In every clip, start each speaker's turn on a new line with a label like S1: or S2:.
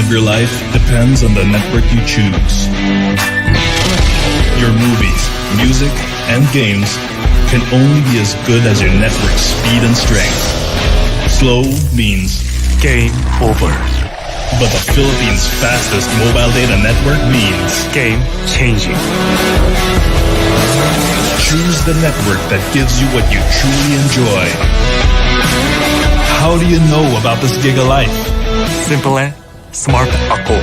S1: of your life depends on the network you choose. Your movies, music, and games can only be as good as your network's speed and strength. Slow means
S2: game over.
S1: But the Philippines' fastest mobile data network means
S2: game changing.
S1: Choose the network that gives you what you truly enjoy. How do you know about this Giga Life?
S2: Simple and smart ako.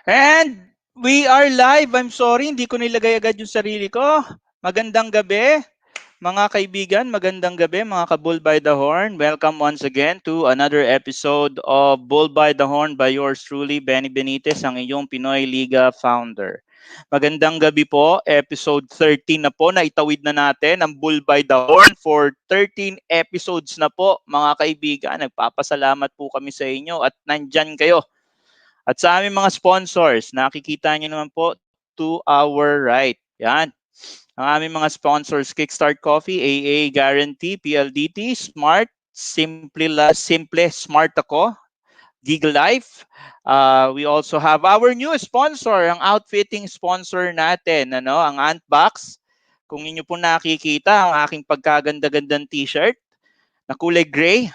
S3: And we are live. I'm sorry, hindi ko nilagay agad yung sarili ko. Magandang gabi, mga kaibigan. Magandang gabi, mga ka-Bull by the Horn. Welcome once again to another episode of Bull by the Horn by yours truly, Benny Benitez, ang iyong Pinoyliga founder. Magandang gabi po, episode 13 na po, na itawid na natin ang Bull by the Horn for 13 episodes na po, mga kaibigan. Nagpapasalamat po kami sa inyo at nandyan kayo. At sa aming mga sponsors, nakikita nyo naman po to our right. Yan. Ang aming mga sponsors, Kickstart Coffee, AA Guarantee, PLDT, Smart, Simple, Smart Ako, Gig Life. We also have our new sponsor, ang outfitting sponsor natin, ang Antbox. Kung inyo po nakikita, ang aking pagkaganda-gandang t-shirt na kulay gray.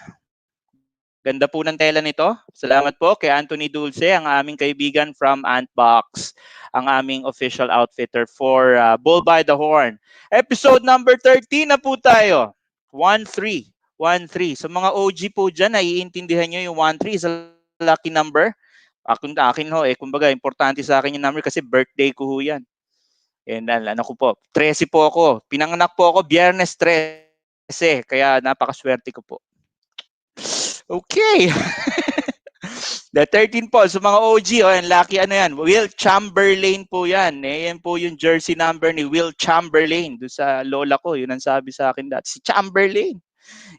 S3: Ganda po ng tela nito. Salamat po kay Anthony Dulce, ang aming kaibigan from Antbox, ang aming official outfitter for Bull by the Horn. Episode number 13 na po tayo. 1-3. 1-3. So mga OG po dyan, naiintindihan nyo yung 1-3 is a lucky number. Akin ho, kumbaga, importante sa akin yung number kasi birthday ko ho yan. And ano ko po, 13 po ako. Pinanganak po ako Biyernes 13. Kaya napakaswerte ko po. Okay. The 13 po. So mga OG, yan, lucky yan. Will Chamberlain po yan. Yan po yung jersey number ni Will Chamberlain. Doon sa lola ko, yun ang sabi sa akin dati. Si Chamberlain.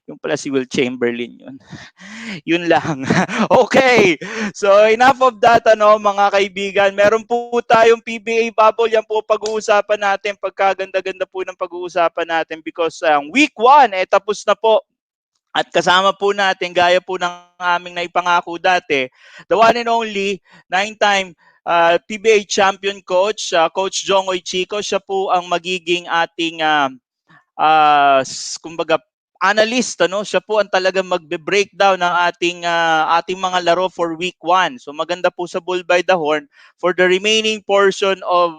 S3: Yung pala si Will Chamberlain yun. Yun lang. Okay. So enough of that, mga kaibigan. Meron po tayong PBA bubble. Yan po pag-uusapan natin. Pagkaganda-ganda po ng pag-uusapan natin because week 1, tapos na po. At kasama po natin, gaya po ng aming naipangako dati, the one and only 9-time PBA champion coach, Coach Jong Uichico. Siya po ang magiging ating, kumbaga, analyst. Siya po ang talagang magbe-breakdown ng ating mga laro for week 1. So maganda po sa Bull by the Horn for the remaining portion of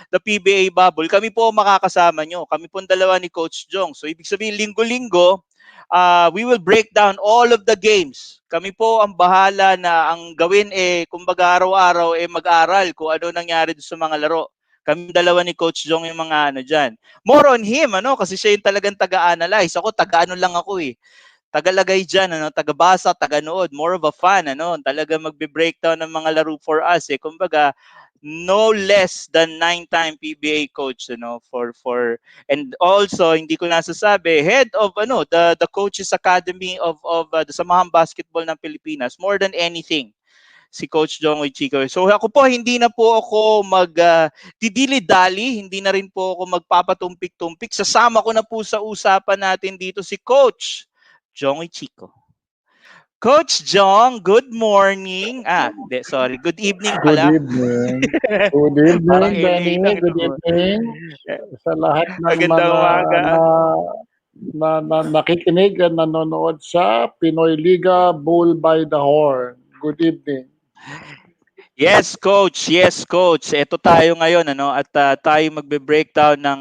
S3: the PBA bubble. Kami po makakasama nyo. Kami po ang dalawa ni Coach Jong. So ibig sabihin, linggo-linggo, we will break down all of the games. Kami po ang bahala na ang gawin kumbaga araw-araw mag-aral kung ano nangyari sa mga laro. Kami dalawa ni Coach Jong yung mga dyan. More on him, kasi siya yung talagang taga-analyze. Ako, taga-ano lang ako tagalagay dyan, taga-basa, taga-nood. More of a fan, talaga magbe-breakdown ng mga laro for us. Kumbaga, no less than 9-time PBA coach, and also hindi ko nasasabi, head of the Coaches Academy of the Samahang Basketball ng Pilipinas, more than anything, si Coach Jong Uichico. So ako po, hindi na po ako didili-dali, hindi na rin po ako magpapatumpik-tumpik. Sasama ko na po sa usapan natin dito si Coach Jong Uichico. Coach Jong, good morning. Sorry. Good evening
S4: Good
S3: pala.
S4: evening. Good
S3: Parang
S4: evening,
S3: LA
S4: Benny.
S3: lang.
S4: Good evening sa lahat ng
S3: Magandang
S4: mga
S3: umaga.
S4: na, nakikinig at nanonood sa Pinoyliga Bull by the Horn. Good evening.
S3: Yes, coach. Yes, coach. Ito tayo ngayon at tayo magbe-breakdown ng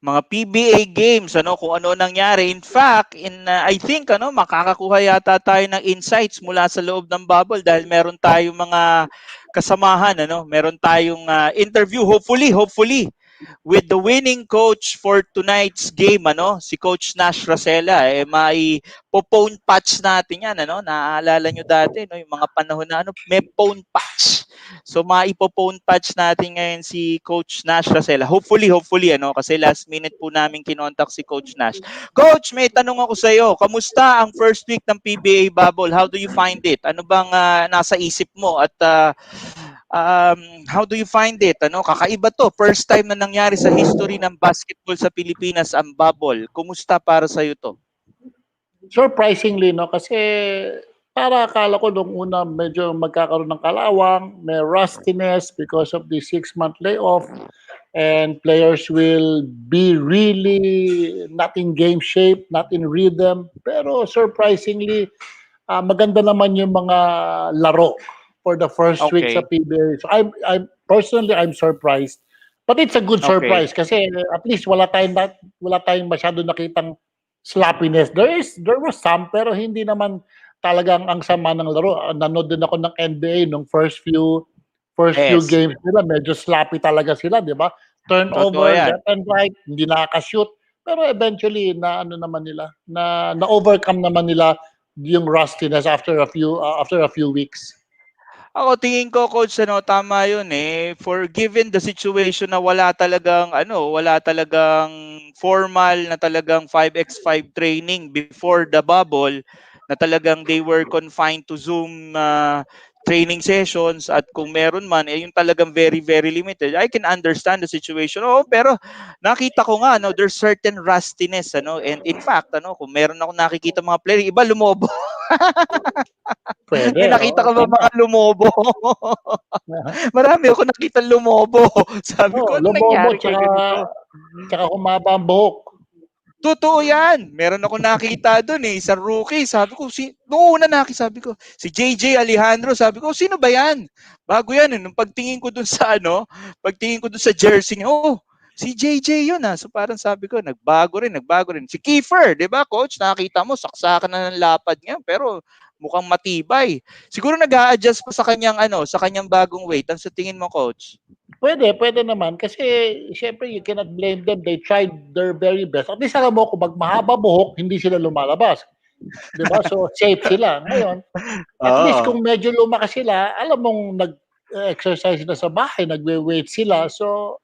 S3: mga PBA games kung ano nangyari. In fact, I think makakakuha yata tayo ng insights mula sa loob ng bubble dahil meron tayong mga kasamahan meron tayong interview hopefully with the winning coach for tonight's game si Coach Nash Rosella may phone patch natin yan naaalala nyo dati yung mga panahon na may phone patch. So maipo-phone patch natin ngayon si Coach Nash Rosella. Hopefully kasi last minute po namin kinontak si Coach Nash. Coach, may tanong ako sa iyo. Kamusta ang first week ng PBA bubble? How do you find it? Ano bang nasa isip mo at how do you find it? Kakaiba to. First time na nangyari sa history ng basketball sa Pilipinas ang bubble. Kumusta para sa iyo to?
S4: Surprisingly, no? Kasi para akala ko nung una medyo magkakaroon ng kalawang, may rustiness because of the 6-month layoff, and players will be really not in game shape, not in rhythm. Pero surprisingly, maganda naman yung mga laro for the first week sa
S3: Okay.
S4: PBA. So I'm personally I'm surprised. But it's a good
S3: Okay.
S4: surprise kasi at least wala tayong masyado nakitang sloppiness. There was some pero hindi naman talagang ang sama ng laro. Nanood din ako ng NBA nung first few
S3: Yes.
S4: games nila, medyo sloppy talaga sila, 'di ba?
S3: Totoo
S4: Turnover,
S3: yan.
S4: left and right, hindi nakaka-shoot. Pero eventually na ano naman nila, na overcome naman nila yung rustiness after a few weeks.
S3: Ako tingin ko coach tama 'yun for given the situation na wala talagang formal na talagang 5x5 training before the bubble na talagang they were confined to Zoom training sessions at kung meron man yung talagang very very limited. I can understand the situation. Oh, pero nakita ko nga there's certain rustiness and in fact kung meron ako nakikita mga player iba lumobo.
S4: Pwede,
S3: May nakita
S4: oo,
S3: ka ba
S4: tama.
S3: mga lumobo? Marami ako nakita lumobo. Sabi
S4: Oo,
S3: ko, ano
S4: lumobo
S3: nangyari kay ganito?
S4: tsaka humaba ang buhok.
S3: Totoo yan. Meron ako nakita doon isang rookie. Sabi ko, noong una sabi ko, si JJ Alejandro, sabi ko, sino ba yan? Bago yan. Nung pagtingin ko doon sa pagtingin ko doon sa jersey niya, si JJ yun So parang sabi ko, nagbago rin. Si Kiefer, di ba coach? Nakita mo, saksakan na ng lapad niya. Pero mukhang matibay. Siguro nag-a-adjust pa sa kanyang sa kanyang bagong weight. Ang sa tingin mo coach?
S4: Pwede naman kasi siyempre you cannot blame them. They tried their very best. At least alam mo kung mahaba buhok, hindi sila lumalabas. 'Di ba? So safe sila. Ngayon, at least
S3: Oo.
S4: kung medyo lumakas sila, alam mong nag-exercise na sa bahay, nagwe-weight sila. So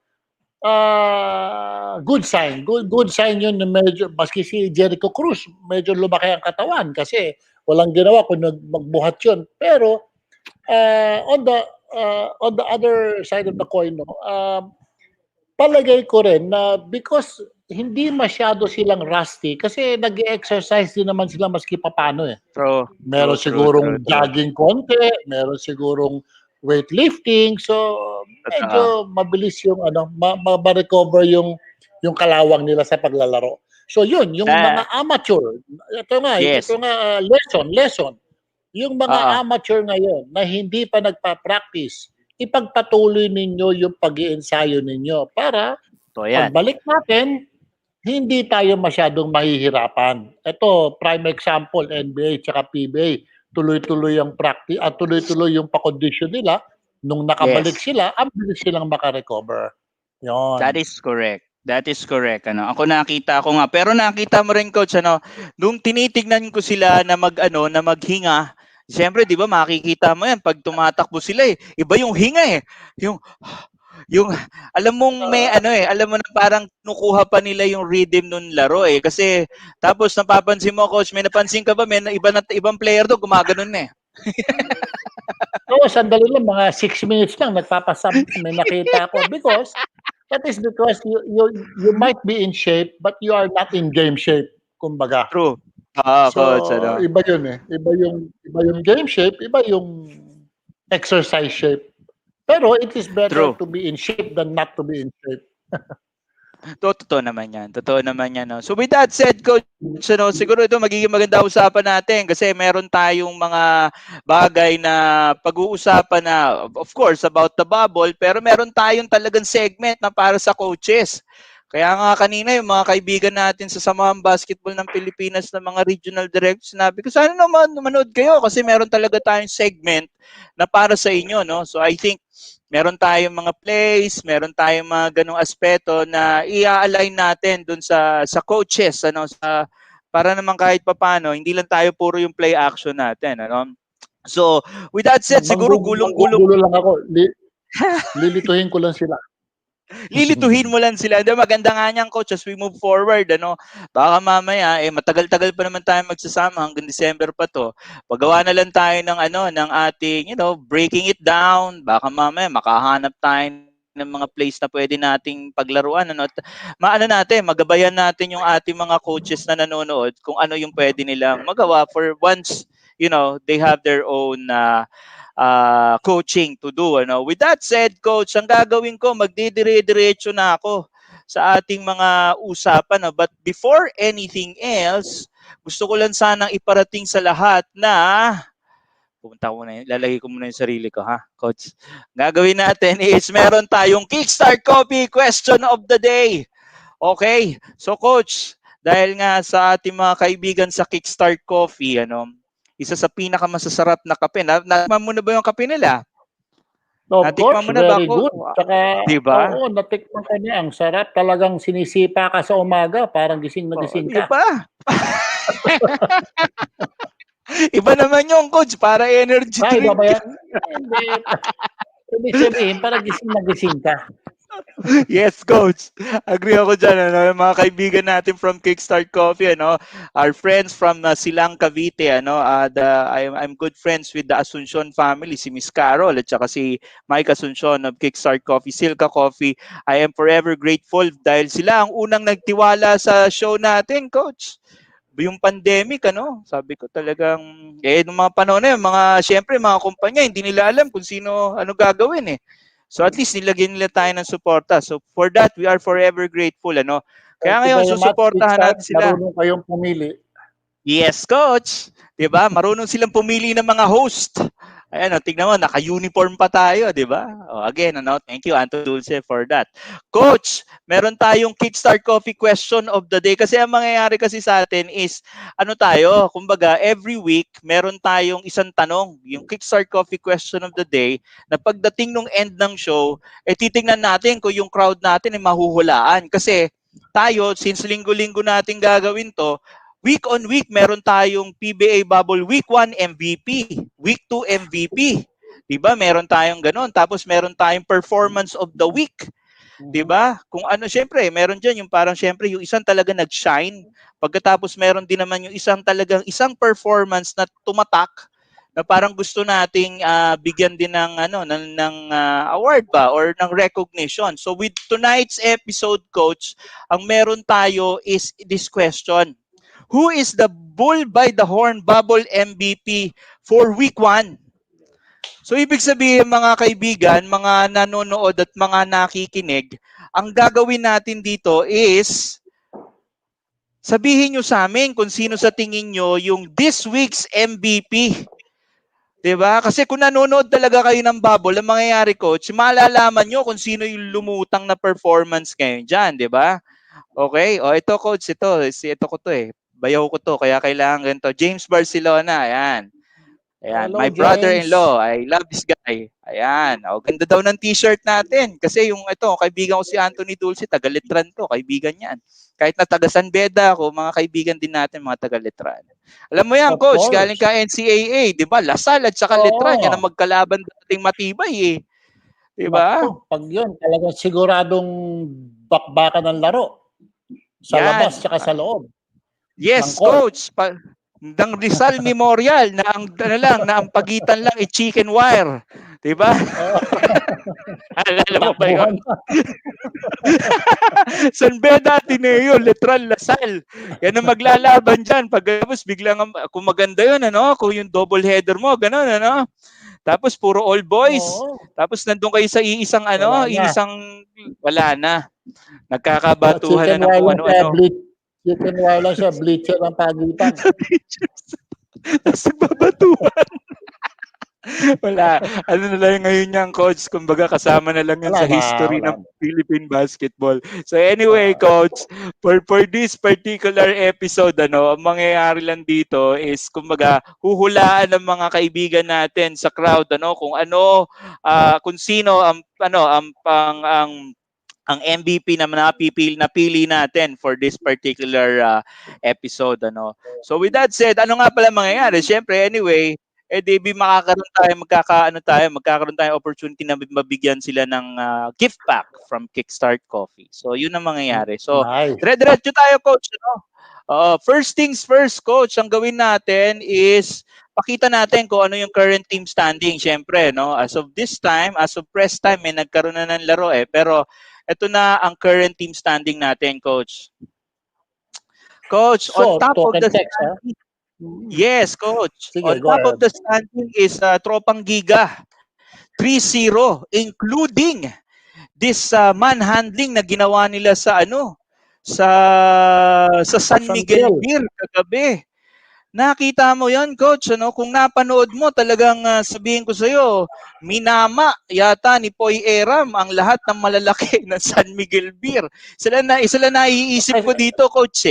S4: good sign. Good sign 'yun na medyo maski si Jericho Cruz, medyo lumaki ang katawan kasi walang ginawa kung magbuhat 'yun. Pero on the other side of the coin, no, palagay ko rin na because hindi masyado silang rusty kasi nag-exercise din naman sila maski papaano eh.
S3: True,
S4: Meron sigurong
S3: true.
S4: jogging konti, meron sigurong weightlifting, so
S3: Totoo.
S4: medyo mabilis yung ma-recover yung kalawang nila sa paglalaro. So yun, yung
S3: Na,
S4: mga amateur, ito
S3: yes.
S4: nga lesson. Yung
S3: Oo.
S4: mga amateur ngayon na hindi pa nagpa-practice, ipagpatuloy ninyo yung pag-iensayo ninyo para
S3: Totoo yan.
S4: pagbalik natin, hindi tayo masyadong mahihirapan. Ito, prime example, NBA tsaka PBA. Tuloy-tuloy ang practice at tuloy-tuloy yung pa-condition nila. Nung nakabalik
S3: Yes.
S4: sila, ang bilis silang makarecover.
S3: That
S4: Yon.
S3: is correct. That is correct. Ako nakita ko nga. Pero nakita mo rin coach nung tinitignan ko sila na na maghinga. Siyempre, 'di ba, makikita mo 'yan pag tumatakbo sila Iba yung hinga yung alam mong may alam mo na parang kinukuha pa nila yung rhythm nung laro kasi tapos napapansin mo coach, may napansin ka ba may ibang player do gumaganon na
S4: Oo, sandali lang, mga 6 minutes lang, nagpapasab, may nakita ako. That is because you might be in shape, but you are not in game shape, kumbaga.
S3: True.
S4: So,
S3: Coach, ano.
S4: iba yun eh. Iba yung game shape, iba yung exercise shape. Pero it is better
S3: True.
S4: to be in shape than not to be in shape.
S3: Totoo naman yan. Totoo naman yan. No? So with that said, Coach, ano, siguro ito magiging maganda usapan natin kasi meron tayong mga bagay na pag-uusapan na, of course, about the bubble, pero meron tayong talagang segment na para sa coaches. Kaya nga kanina yung mga kaibigan natin sa Samahang Basketball ng Pilipinas na mga regional directors, sinabi ko, sana naman manood kayo kasi meron talaga tayong segment na para sa inyo. No? So I think meron tayong mga plays, meron tayong mga ganong aspeto na i-align natin dun sa coaches, ano, para naman kahit papaano, hindi lang tayo puro yung play action natin, ano. So, with that said, siguro gulong-gulong
S4: Manggugulo lang ako. Lilituhin ko lang sila.
S3: lilituhin mo lang sila. Di, maganda nga niyan, coach, as we move forward, ano, baka mamaya, matagal-tagal pa naman tayo magsasama hanggang December pa to. Paggawa na lang tayo ng, ng ating, breaking it down. Baka mamaya, makahanap tayo ng mga place na pwede nating paglaruan. Ano, magabayan natin yung ating mga coaches na nanonood kung ano yung pwede nilang magawa for once, they have their own coaching to do. Ano? With that said, Coach, ang gagawin ko, magdidire-diretso na ako sa ating mga usapan. No? But before anything else, gusto ko lang sanang iparating sa lahat na pumunta ko muna yun. Lalagay ko muna yung sarili ko, ha, Coach? Gagawin natin is meron tayong Kickstart Coffee Question of the Day. Okay? So, Coach, dahil nga sa ating mga kaibigan sa Kickstart Coffee, isa sa pinakamasasarap na kape. Natikman mo na ba yung kape nila?
S4: Of
S3: Natikman
S4: course,
S3: mo na ba
S4: very
S3: ako?
S4: good. Tsaka,
S3: Di ba?
S4: oo, natikman ko niya. Ang sarap. Talagang sinisipa ka sa umaga. Parang gising na gising
S3: Di
S4: ka.
S3: ba? Iba naman yung, Coach, para energy
S4: Ay,
S3: drink.
S4: ba yan? Hindi. Ibig sabihin, parang gising na gising ka.
S3: Yes, Coach. Agree ako dyan. Yung mga kaibigan natin from Kickstart Coffee, our friends from Silang Cavite, I'm good friends with the Asuncion family, si Miss Carol at saka si Mike Asuncion of Kickstart Coffee, Silka Coffee. I am forever grateful dahil sila ang unang nagtiwala sa show natin, Coach. Yung pandemic, sabi ko talagang, nung mga panahon na yun, syempre, mga kumpanya, hindi nila alam kung ano gagawin, eh. So at least nilagyan nila tayo ng suporta. So for that, we are forever grateful, Kaya
S4: Thank you
S3: ngayon,
S4: very much,
S3: susuportahan
S4: Kickstart.
S3: natin sila.
S4: Marunong kayong pumili.
S3: Yes, Coach. 'Di ba? Marunong silang pumili ng mga host. Ayan, tingnan mo, naka-uniform pa tayo, 'di ba? Again, thank you, Anto Dulce, for that. Coach, meron tayong Kickstart Coffee question of the day kasi ang mangyayari kasi sa atin is kumbaga, every week meron tayong isang tanong, yung Kickstart Coffee question of the day, na pagdating nung end ng show, titingnan natin kung yung crowd natin ay mahuhulaan kasi tayo, since linggo-linggo natin gagawin to, week on week, meron tayong PBA Bubble Week 1 MVP, Week 2 MVP. Diba? Meron tayong ganun. Tapos meron tayong Performance of the Week. Diba? Kung syempre, meron dyan yung parang syempre, yung isang talaga nag-shine. Pagkatapos meron din naman yung isang performance na tumatak na parang gusto nating bigyan din ng award ba or ng recognition. So with tonight's episode, Coach, ang meron tayo is this question. Who is the Bull by the Horn Bubble MVP for Week 1? So ibig sabihin mga kaibigan, mga nanonood at mga nakikinig, ang gagawin natin dito is sabihin nyo sa amin kung sino sa tingin nyo yung this week's MVP. Diba? Kasi kung nanonood talaga kayo ng bubble, ang mangyayari, Coach, malalaman nyo kung sino yung lumutang na performance ngayon dyan, diba? Okay, ito, Coach, ito ko to eh. Bayaw ko to, kaya kailangan ganito. James Barcelona, ayan. Ayan,
S4: Hello,
S3: my
S4: James.
S3: brother-in-law, I love this guy. Ayan, ganda daw ng t-shirt natin. Kasi kaibigan ko si Anthony Dulce, taga-Letran to, kaibigan yan. Kahit na taga-San Beda ako, mga kaibigan din natin, mga taga-Letran. Alam mo yan,
S4: Of
S3: Coach,
S4: course.
S3: galing ka NCAA, di ba? Lasal at saka Letran, yan ang magkalaban dating matibay eh. Di ba?
S4: Naku, pag yun, talagang siguradong bakbakan ng laro. Sa
S3: Yan.
S4: labas, tsaka sa loob.
S3: Yes,
S4: ng court.
S3: Coach. ng Rizal Memorial na ang ano lang na ang pagitan lang chicken wire, 'di ba?
S4: Oo,
S3: Alala mo ba 'yon?
S4: takbuhan.
S3: San Beda Ateneo, Letran Lasal. Yan ang maglalaban diyan. Pagkatapos biglang kung maganda 'yon ano, kung yung double header mo, gano'n ano. Tapos puro all boys.
S4: Oo,
S3: Tapos nandun kayo sa iisang
S4: wala
S3: ano,
S4: na.
S3: iisang wala na.
S4: Chicken
S3: Nagkakabatuhan na ng
S4: wire
S3: kung
S4: lang siya,
S3: ano-ano.
S4: chicken wire lang siya, bleacher ang pagitan.
S3: Sa beaches. Tapos nagbabatuhan. Wala. Ano na lang ngayon yan, coach. Kumbaga kasama na lang yan
S4: Wala
S3: sa
S4: na,
S3: history
S4: wala
S3: ng
S4: na.
S3: Philippine basketball. So anyway,
S4: Ah,
S3: coach, for this particular episode, ano, ang mangyayari lang dito is kumbaga huhulaan ng mga kaibigan natin sa crowd ano kung ano kung sino ang ano ang MVP na napili natin for this particular episode ano. So with that said, ano nga pala mangyayari? Syempre anyway, di magkakaroon tayo opportunity na mabigyan sila ng gift pack from Kickstart Coffee. So yun ang mangyayari. So
S4: nice.
S3: dire-diretso tayo coach ano. First things first coach, ang gawin natin is pakita natin kung ano yung current team standing syempre no. As of this time, as of press time may nagkaroon na ng laro pero ito na ang current team standing natin, Coach. Coach, on
S4: So,
S3: top
S4: talk
S3: of
S4: and
S3: the
S4: text, ha?
S3: standing, yes, Coach.
S4: Sige,
S3: On
S4: go
S3: top of
S4: ahead.
S3: the standing is Tropang Giga, 3-0, including this manhandling na ginawa nila sa ano, sa San
S4: San
S3: Miguel
S4: Miguel.
S3: Beer kagabi. Nakita mo yon coach ano kung napanood mo talagang sabihin ko sa iyo minama yata ni Poy Eram ang lahat ng malalaki ng San Miguel Beer. Isa lang naiisip ko
S4: Kasi,
S3: dito coach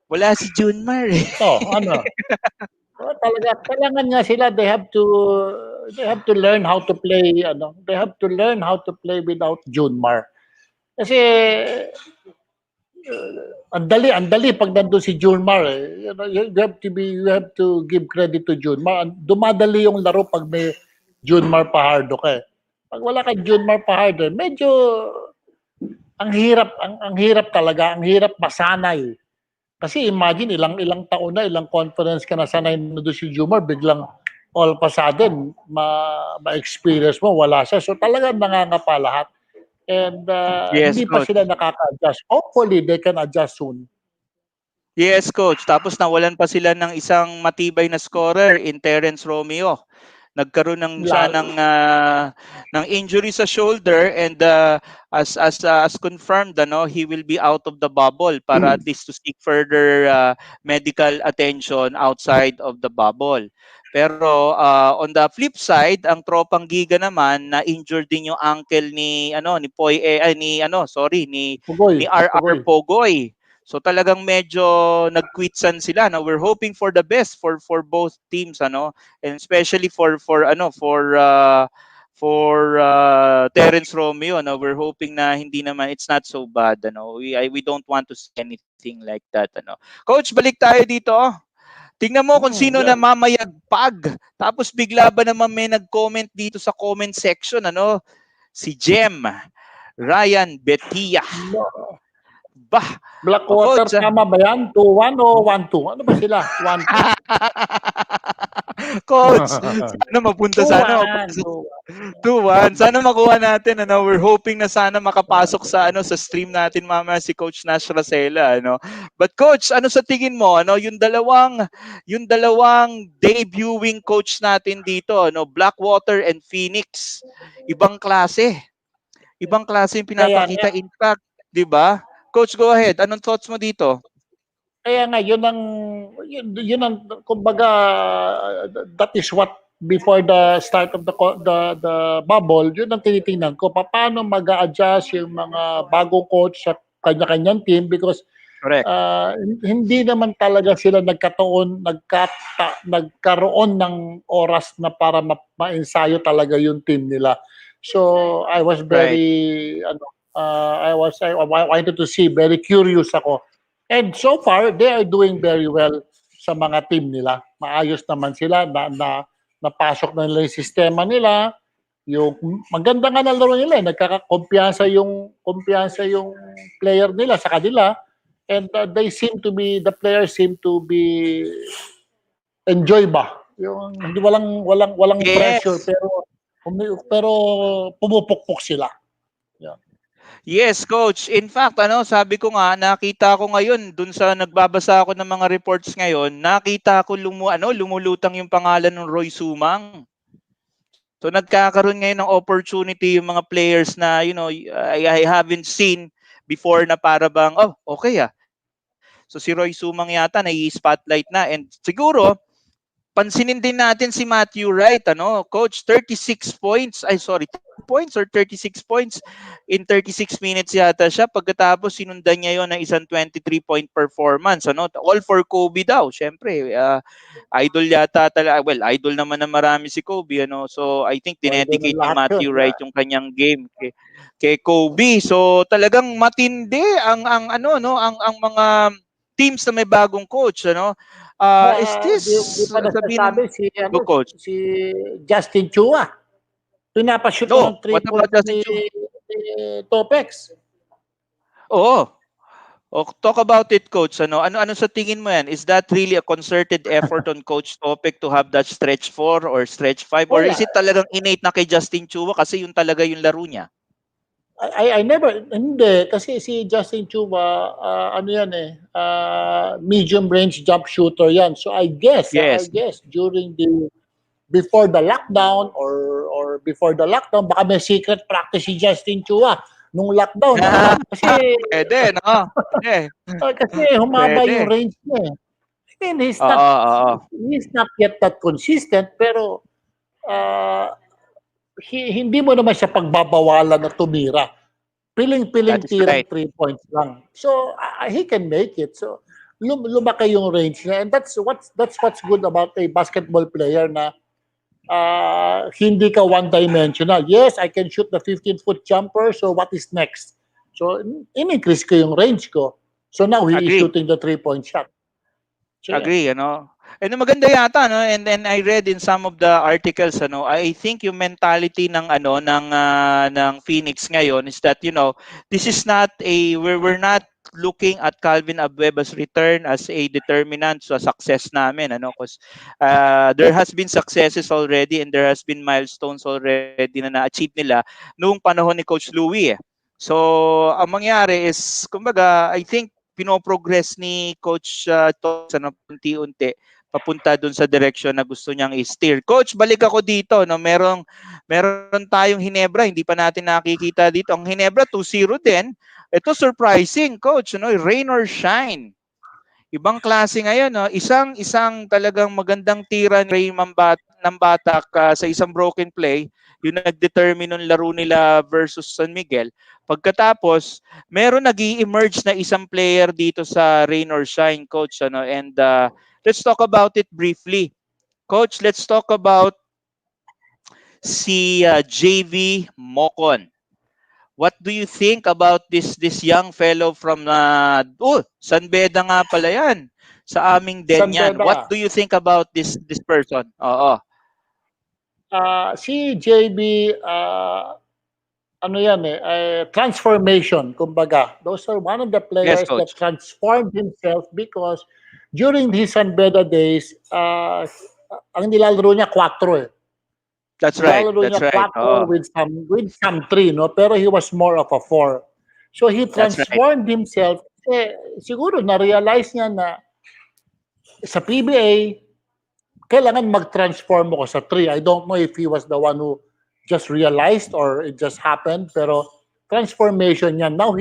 S3: wala si Junmar eh.
S4: ano, talaga, kailangan nga sila, they have to learn how to play, they have to learn how to play without Junmar. Kasi, ang dali pag nandun si Junmar, eh. You have to give credit to Junmar. Dumadali yung laro pag may Junmar Pajardo ka eh. Pag wala kang Junmar Pajardo, medyo ang hirap talaga, ang hirap masanay. Kasi imagine ilang taon na, ilang conference ka na sanay na doon si Junmar, biglang all of a sudden ma-experience mo wala siya. So talagang nangangapa lahat. And
S3: Yes
S4: hindi pa
S3: coach.
S4: sila nakaka-adjust. Hopefully, they can adjust soon.
S3: Yes coach. Tapos nawalan pa sila ng isang matibay na scorer in Terence Romeo. Nagkaroon siya ng injury sa shoulder and as confirmed ano he will be out of the bubble para at least to seek further medical attention outside of the bubble. Pero on the flip side, ang Tropang Giga naman na injured din yung ankle ni
S4: Pugoy,
S3: ni RR
S4: Pugoy.
S3: Pogoy. So talagang medyo nag-quitsan sila. No? We're hoping for the best for both teams ano and especially for Terence Romeo no we're hoping na hindi naman it's not so bad ano we don't want to see anything like that ano coach balik tayo dito tingnan mo kung sino na
S4: Yan.
S3: mamayagpag tapos bigla ba naman may nag-comment dito sa comment section ano si Jem Ryan Betia bah
S4: Blackwater,
S3: coach
S4: tama ba yan? 2-1 o 1-2? Ano ba sila? 1-2?
S3: Coach, sana mapunta sana
S4: 2-1.
S3: 2-1. Sana makuha natin ano. We're hoping na sana makapasok sa ano sa stream natin mamaya si Coach Nash Racela ano. But coach, ano sa tingin mo ano yung dalawang debuting coach natin dito ano, Blackwater and Phoenix. Ibang klase. Ibang klase yung
S4: Kaya nga,
S3: pinapakita impact, 'di ba? Coach, go ahead. Anong thoughts mo dito?
S4: yun ang kumbaga that is what before the start of the bubble, yun ang tinitingnan ko paano mag-a-adjust yung mga bagong coach sa kanya-kanyang team because
S3: Correct.
S4: hindi naman talaga sila nagkaroon ng oras na para ma-ensayo talaga yung team nila. So I was very I wanted to see, very curious ako. And so far, they are doing very well sa mga team nila. Maayos naman sila, napasok na nila yung sistema nila. Yung maganda nga na laro nila, nagkakakumpiyansa yung player nila sa kanila. And the players seem to be enjoy ba? Yung hindi walang pressure
S3: Yes.
S4: pero pumupukpok sila. Yeah.
S3: Yes, coach. In fact, sabi ko nga, nakita ko ngayon dun sa nagbabasa ako ng mga reports ngayon, nakita ko lumulutang yung pangalan ng Roy Sumang. So nagkakaroon ngayon ng opportunity yung mga players na I haven't seen before na para bang okay ah. So si Roy Sumang yata nai-spotlight na, and siguro pansinin din natin si Matthew Wright, coach, 36 points, 30 points or 36 points in 36 minutes yata siya. Pagkatapos sinundan niya yon ng isang 23-point performance, all for Kobe daw. Syempre, idol yata talaga. Well, idol naman na marami si Kobe, So I think
S4: Pwede ng
S3: dinedicate ni
S4: lahat yun.
S3: Matthew Wright yung kanyang game kay Kobe. So talagang matindi ang mga teams na may bagong coach, is
S4: Di
S3: this
S4: pa
S3: sabihin
S4: nasasabi
S3: go coach?
S4: si Justin Chua. Pinapashoot na
S3: No,
S4: ng 3
S3: what about
S4: points
S3: Justin
S4: ni
S3: Chu?
S4: Topex.
S3: Oo. Talk about it, coach. Ano sa tingin mo yan? Is that really a concerted effort on Coach Topic to have that stretch 4 or stretch 5? Or is
S4: Wala.
S3: it talagang innate na kay Justin Chua kasi yun talaga yung laro niya?
S4: I never, hindi. Kasi si Justin Chua, medium range jump shooter yan. So I guess
S3: Yes.
S4: during before the lockdown or before the lockdown, baka may secret practice si Justin Chua nung lockdown. Kasi,
S3: Pwede, no? Pwede.
S4: kasi humaba yung
S3: Pwede.
S4: range niya. I mean,
S3: Oo.
S4: he's not yet that consistent, pero uh, hindi mo naman siya pagbabawalan na tumira. Piling-piling
S3: That is
S4: tirang
S3: right.
S4: 3 points lang. So he can make it. So lumaki yung range niya, and that's what's good about a basketball player na hindi ka one-dimensional. Yes, I can shoot the 15-foot jumper, so what is next? So in-increase ko yung range ko. So now he is
S3: Agree.
S4: shooting the 3-point shot. So,
S3: Agree, And maganda yata, and then I read in some of the articles, I think yung mentality ng Phoenix ngayon is that, this is not we're not looking at Calvin Abueba's return as a determinant sa success namin, because there has been successes already and there has been milestones already na na-achieve nila noong panahon ni Coach Louie. So, ang mangyari is, kumbaga, I think pinoprogress ni Coach unti-unti papunta dun sa direction na gusto niyang i-steer. Coach, balik ako dito. Meron tayong Hinebra, hindi pa natin nakikita dito. Ang Hinebra, 2-0 din. Ito surprising, Coach. Rain or shine. Ibang klase ngayon. Isang talagang magandang tira ni Ray ng Batak sa isang broken play. Yung nag-determine ng laro nila versus San Miguel. Pagkatapos, meron nag-i-emerge na isang player dito sa Rain or Shine, Coach. And let's talk about it briefly. Coach, let's talk about si JV Mocon. What do you think about this young fellow from San Beda nga pala yan. Sa aming
S4: San
S3: Denyan.
S4: Beda.
S3: What do you think about this person? Oo.
S4: Si JB, transformation, kumbaga. Those are one of the
S3: Yes,
S4: players that
S3: coach.
S4: transformed himself because during his San Beda days, ang nilalaro niya 4 eh.
S3: That's right.
S4: Nilalaro
S3: That's
S4: niya
S3: right.
S4: 4 with some 3, no? Pero he was more of a 4. So he
S3: That's right.
S4: transformed himself. Siguro na-realize niya na sa PBA, kailangan mag-transform ako sa 3. I don't know if he was the one who just realized or it just happened, pero transformation niya. Now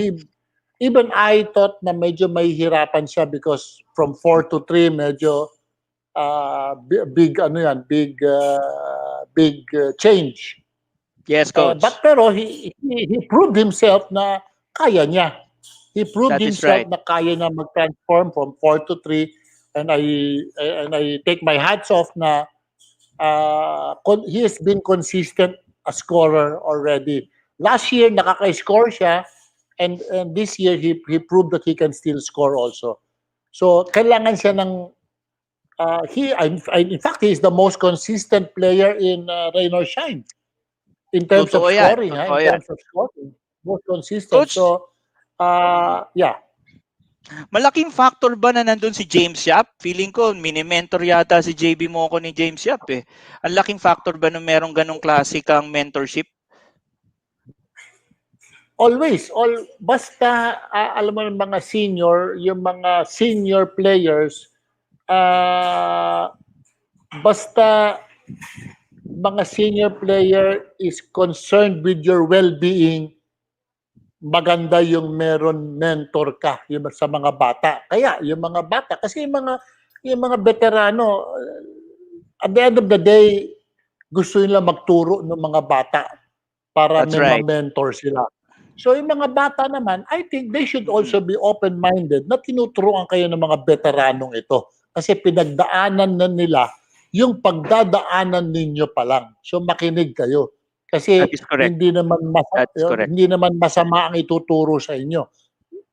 S4: even I thought na medyo mahihirapan siya because from 4 to 3 medyo big change.
S3: Yes, coach.
S4: But pero he proved himself na kaya niya. He proved
S3: That is
S4: himself
S3: right.
S4: na kaya niya mag-transform from 4 to 3, and I take my hats off na he has been consistent a scorer already. Last year nakaka-score siya, and this year he proved that he can still score also. So kailangan siya ng in fact he is the most consistent player in Rain or Shine in terms of
S3: Totoo yan.
S4: scoring,
S3: Totoo
S4: in
S3: yan.
S4: terms of scoring, most consistent.
S3: Coach,
S4: So yeah.
S3: Malaking factor ba na nandun si James Yap? Feeling ko, mini-mentor yata si JB Moco ni James Yap eh. Ang laking factor ba na merong ganong klase kang mentorship?
S4: Always, basta alam mo yung mga senior players, basta mga senior player is concerned with your well-being, maganda yung meron mentor ka yung sa mga bata. Kaya yung mga bata, kasi yung mga veterano, at the end of the day, gusto nila magturo ng mga bata para
S3: That's
S4: may
S3: right.
S4: ma-mentor sila. So yung mga bata naman, I think they should also be open-minded na tinuturuan kayo ng mga veteranong ito. Kasi pinagdaanan na nila yung pagdadaanan ninyo pa lang. So makinig kayo. Kasi
S3: That is correct. That is correct.
S4: hindi naman masama ang ituturo sa inyo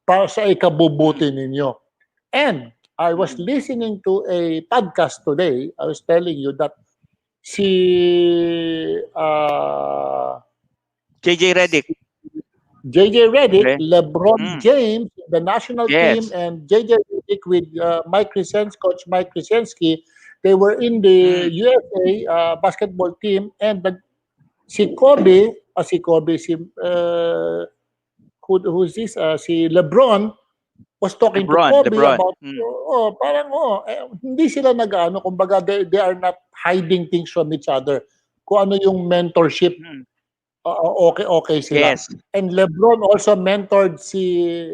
S4: para sa ikabubuti ninyo. And I was listening to a podcast today. I was telling you that si
S3: JJ Redick.
S4: JJ Redick,
S3: Okay.
S4: LeBron James, the national team,
S3: Yes.
S4: and JJ Redick with Coach Mike Krzyzewski, they were in the USA basketball team, and si who's this? Si LeBron was talking to Kobe
S3: LeBron.
S4: about, hindi sila nag-ano, kumbaga they are not hiding things from each other. Kung ano yung mentorship, okay sila.
S3: Yes.
S4: And LeBron also mentored si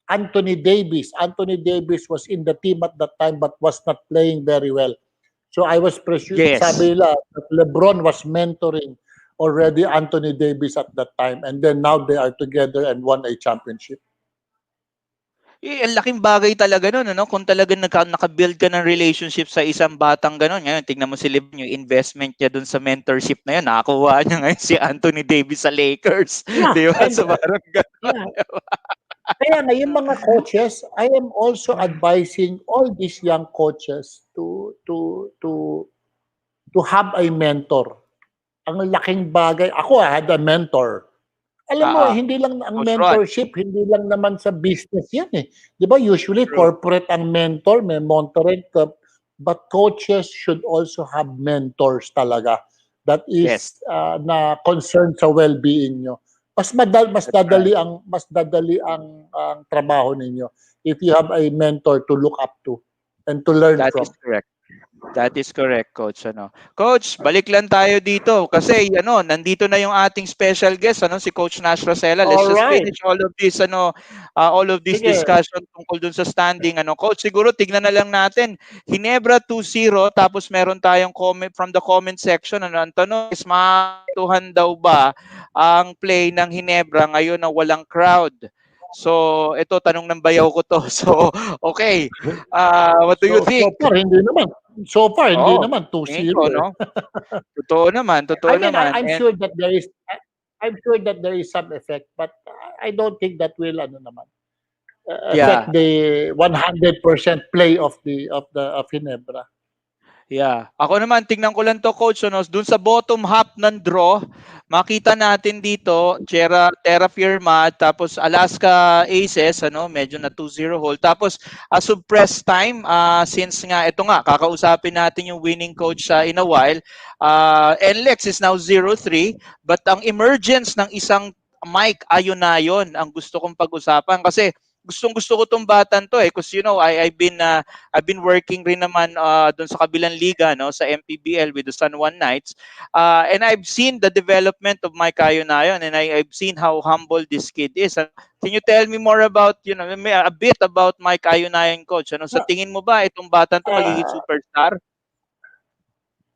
S4: Anthony Davis. Anthony Davis was in the team at that time but was not playing very well. So I was presuming,
S3: Yes.
S4: sabi nila, that LeBron was mentoring already Anthony Davis at that time, and then now they are together and won a championship.
S3: Ang laking bagay talaga nun, ano? Kung talagang naka-build ka ng relationship sa isang batang gano'n. Ngayon, tingnan mo si LeBron, yung investment niya dun sa mentorship na yun, nakakuha niya ngayon si Anthony Davis sa Lakers.
S4: Yeah,
S3: Di ba?
S4: and,
S3: So parang gano'n.
S4: Kaya nga, yung mga coaches, I am also advising all these young coaches to have a mentor. Ang laking bagay. Ako, I had a mentor. Alam mo, hindi lang ang
S3: Coach Ron.
S4: mentorship, hindi lang naman sa business yan eh. Di ba, usually
S3: True.
S4: corporate ang mentor, may mentoring ka. But coaches should also have mentors talaga that is
S3: Yes.
S4: na concerned sa well-being nyo. Mas dadali ang trabaho ninyo if you have a mentor to look up to and to learn
S3: That
S4: from.
S3: is correct. That is correct, Coach. Coach, balik lang tayo dito kasi nandito na yung ating special guest, si Coach Nash Rosella. Let's just
S4: Alright.
S3: finish all of this
S4: Sige.
S3: discussion tungkol dun sa standing. Coach, siguro tignan na lang natin. Ginebra 2-0, tapos meron tayong comment from the comment section. Ang tanong is, matuhan daw ba ang play ng Ginebra ngayon na walang crowd? So, ito, tanong ng bayaw ko to. So, okay. What do you think?
S4: So far, hindi naman 2-0.
S3: No? Totoo naman.
S4: I'm sure that there is some effect, but I don't think that will affect the 100% play of Ginebra.
S3: Yeah. Ako naman, tingnan ko lang to, Coach. Dun sa bottom half ng draw, makita natin dito, Terra Firma, tapos Alaska Aces, medyo na 2-0 hold. Tapos, as of press time, since nga, ito nga, kakausapin natin yung winning coach in a while, NLEX is now 0-3, but ang emergence ng isang Mike Ayonayon ang gusto kong pag-usapan kasi gustong-gusto ko tong batan to because I've been working rin naman doon sa kabilang liga sa MPBL with the San Juan Knights, and I've seen the development of Mike Ayonayon, and I've seen how humble this kid is. Can you tell me more about a bit about Mike Ayonayon, Coach? Sa tingin mo ba itong batan to magiging superstar?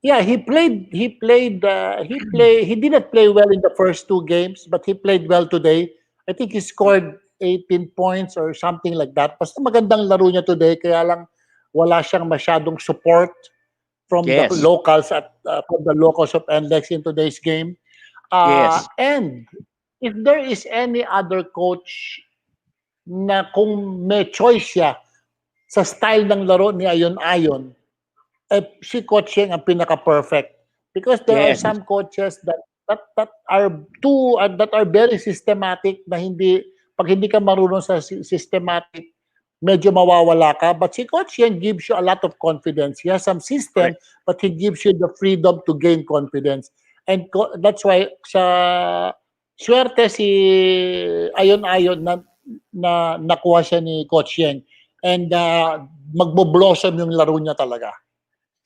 S4: Yeah, he did not play well in the first two games, but he played well today. I think he scored 18 points or something like that. Basta magandang laro niya today, kaya lang wala siyang masyadong support from the locals of NLEX in today's game. And if there is any other coach na kung may choice siya sa style ng laro ni Ayon, si Coach Yeng ang pinaka-perfect. Because there are some coaches that are very systematic na pag hindi ka marunong sa systematic, medyo mawawala ka. But si Coach Yang gives you a lot of confidence. He has some system, but he gives you the freedom to gain confidence. And that's why sa swerte si ayon-ayon na nakuha siya ni Coach Yang. And magbo-blossom yung laro niya talaga.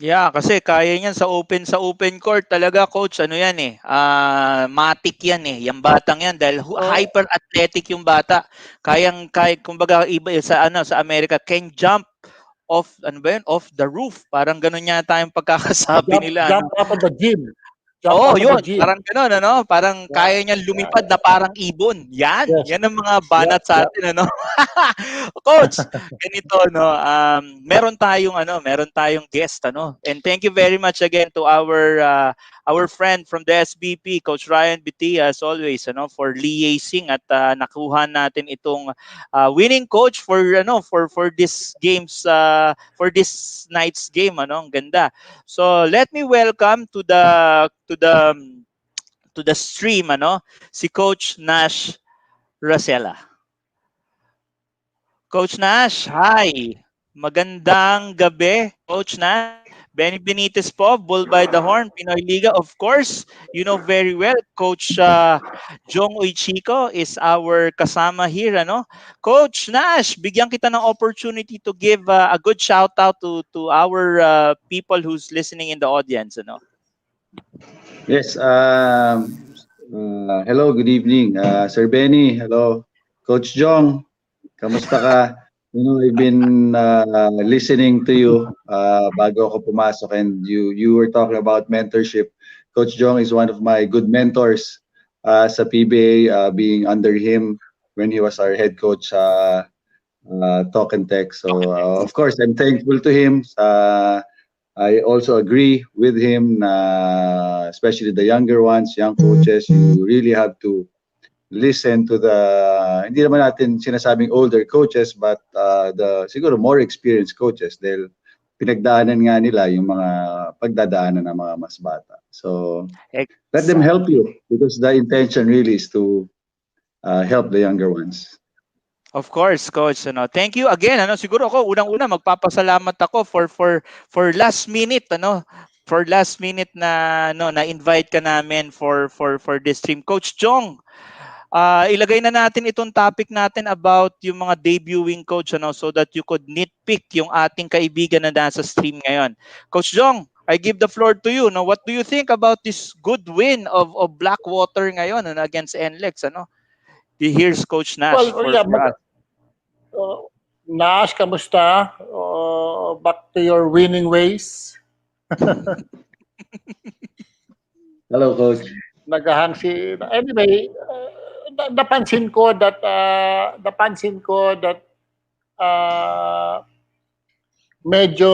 S3: Yeah, kasi kaya niyan sa open court talaga, coach. Ano 'yan eh? Matic 'yan eh. Yung batang 'yan dahil hyper athletic yung bata. Kaya kumbaga iba sa sa America can jump off off the roof. Parang gano'n yata yung pagkakasabi nila,
S4: Jump out of the gym.
S3: Yun. Parang gano'n, Parang kaya niyang lumipad na parang ibon. Yan.
S4: Yes.
S3: Yan ang mga banat sa atin, Coach, ganito, meron tayong guest, And thank you very much again to our friend from the SBP, Coach Ryan Bitia, as always, for liaising at nakuha natin itong winning coach for this games, for this night's game, Ang ganda. So let me welcome to the stream si Coach Nash Racela. Coach Nash, hi. Magandang gabi, Coach Nash. Benny Benitez po, Bull by the Horn, Pinoyliga. Of course, you know very well, Coach Jong Uichico is our kasama here, Coach Nash, bigyan kita ng opportunity to give a good shout out to our people who's listening in the audience,
S5: Yes. Hello, good evening. Sir Benny, hello. Coach Jong, kamusta ka? I've been listening to you bago ako pumasok, and you were talking about mentorship. Coach Jong is one of my good mentors sa PBA, being under him when he was our head coach Talk and Tech. So of course, I'm thankful to him. I also agree with him, especially the younger ones, young coaches, you really have to listen to hindi naman natin sinasabing older coaches, but siguro more experienced coaches dahil pinagdaanan nga nila yung mga pagdadaanan ng mga mas bata. So let them help you, because the intention really is to help the younger ones.
S3: Of course, Coach. Thank you again. Siguro ako unang-una magpapasalamat ako for last minute, for last minute na na-invite ka namin for this stream. Coach Jong, ilagay na natin itong topic natin about yung mga debuting coach, so that you could nitpick yung ating kaibigan na nasa stream ngayon. Coach Jong, I give the floor to you. What do you think about this good win of Blackwater ngayon against NLEX, Here's Coach Nash.
S4: Nash, kamusta? Back to your winning ways.
S5: Hello, Coach.
S4: Nagahang anyway, napansin ko that medyo,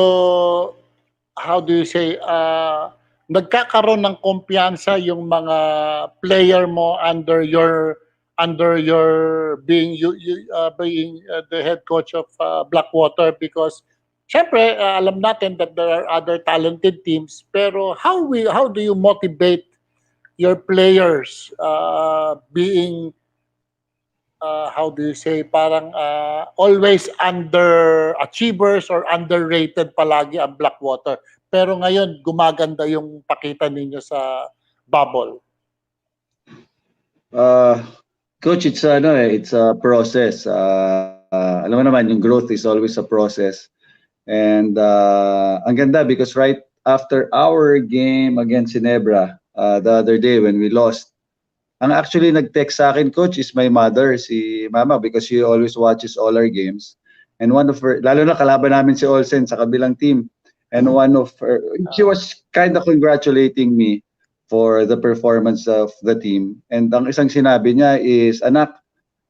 S4: how do you say, nagkakaroon ng kumpiyansa yung mga player mo under your being the head coach of Blackwater, because syempre alam natin that there are other talented teams, pero how do you motivate your players being how do you say, parang always underachievers or underrated palagi ang Blackwater, pero ngayon gumaganda yung pakita ninyo sa bubble?
S5: Coach, it's a process. Alam mo naman, yung growth is always a process. And ang ganda, because right after our game against Ginebra the other day when we lost, ang actually nag-text sa akin, Coach, is my mother, si Mama, because she always watches all our games. And one of her, lalo na kalaban namin si Olsen sa kabilang team, and one of her, she was kind of congratulating me for the performance of the team. And ang isang sinabi niya is, anak,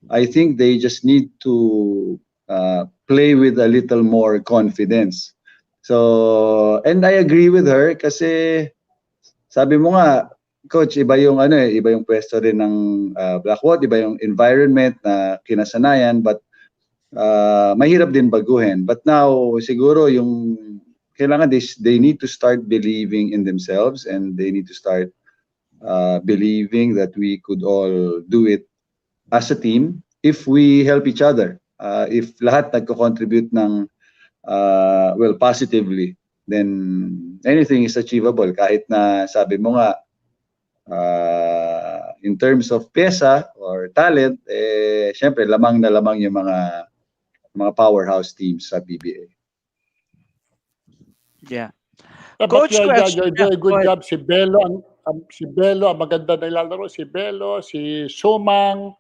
S5: I think they just need to play with a little more confidence. So, and I agree with her kasi sabi mo nga, Coach, iba yung pwesto rin ng Blackwater, iba yung environment na kinasanayan, but mahirap din baguhin. But now, siguro yung kailangan they need to start believing in themselves, and they need to start believing that we could all do it as a team if we help each other. if lahat nagko-contribute ng positively, then anything is achievable. Kahit na sabi mo nga, in terms of pyesa or talent, syempre lamang na lamang yung mga powerhouse teams sa PBA.
S3: Yeah.
S4: But
S3: Coach, question.
S4: you're doing a good
S3: Go ahead.
S4: job. Si Belo, ang maganda na ilalaro. Si Belo, si Sumang,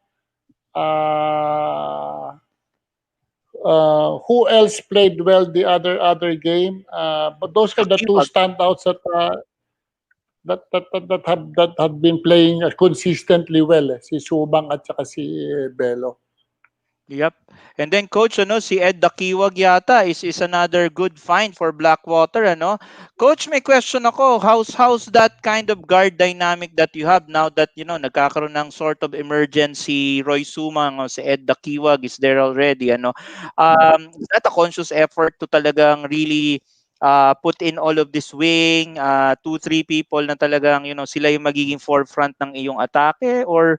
S4: who else played well the other game? But those are the two standouts that have been playing consistently well. Si Sumang at saka si Belo.
S3: Yep. And then coach, si Ed Dakiwag yata is another good find for Blackwater, Coach, may question ako. How's that kind of guard dynamic that you have now that nagkakaroon ng sort of emergency? Roy Sumang o si Ed Dakiwag is there already, Is that a conscious effort to talagang really put in all of this wing, 2-3 people na talagang sila yung magiging forefront ng iyong atake, or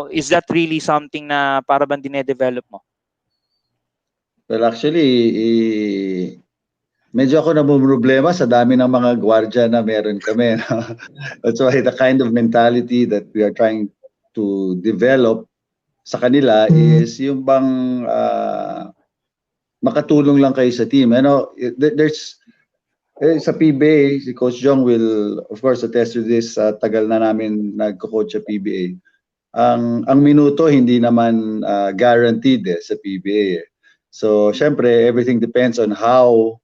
S3: is that really something na para bang dine-develop mo?
S5: Well, actually, medyo ako namumroblema sa dami ng mga gwardiya na meron kami. That's why the kind of mentality that we are trying to develop sa kanila is yung bang makatulong lang kayo sa team. There's sa PBA, si Coach Jong will of course attest to this. Tagal na namin nagko-coach sa PBA. Ang minuto hindi naman guaranteed sa PBA. So, syempre, everything depends on how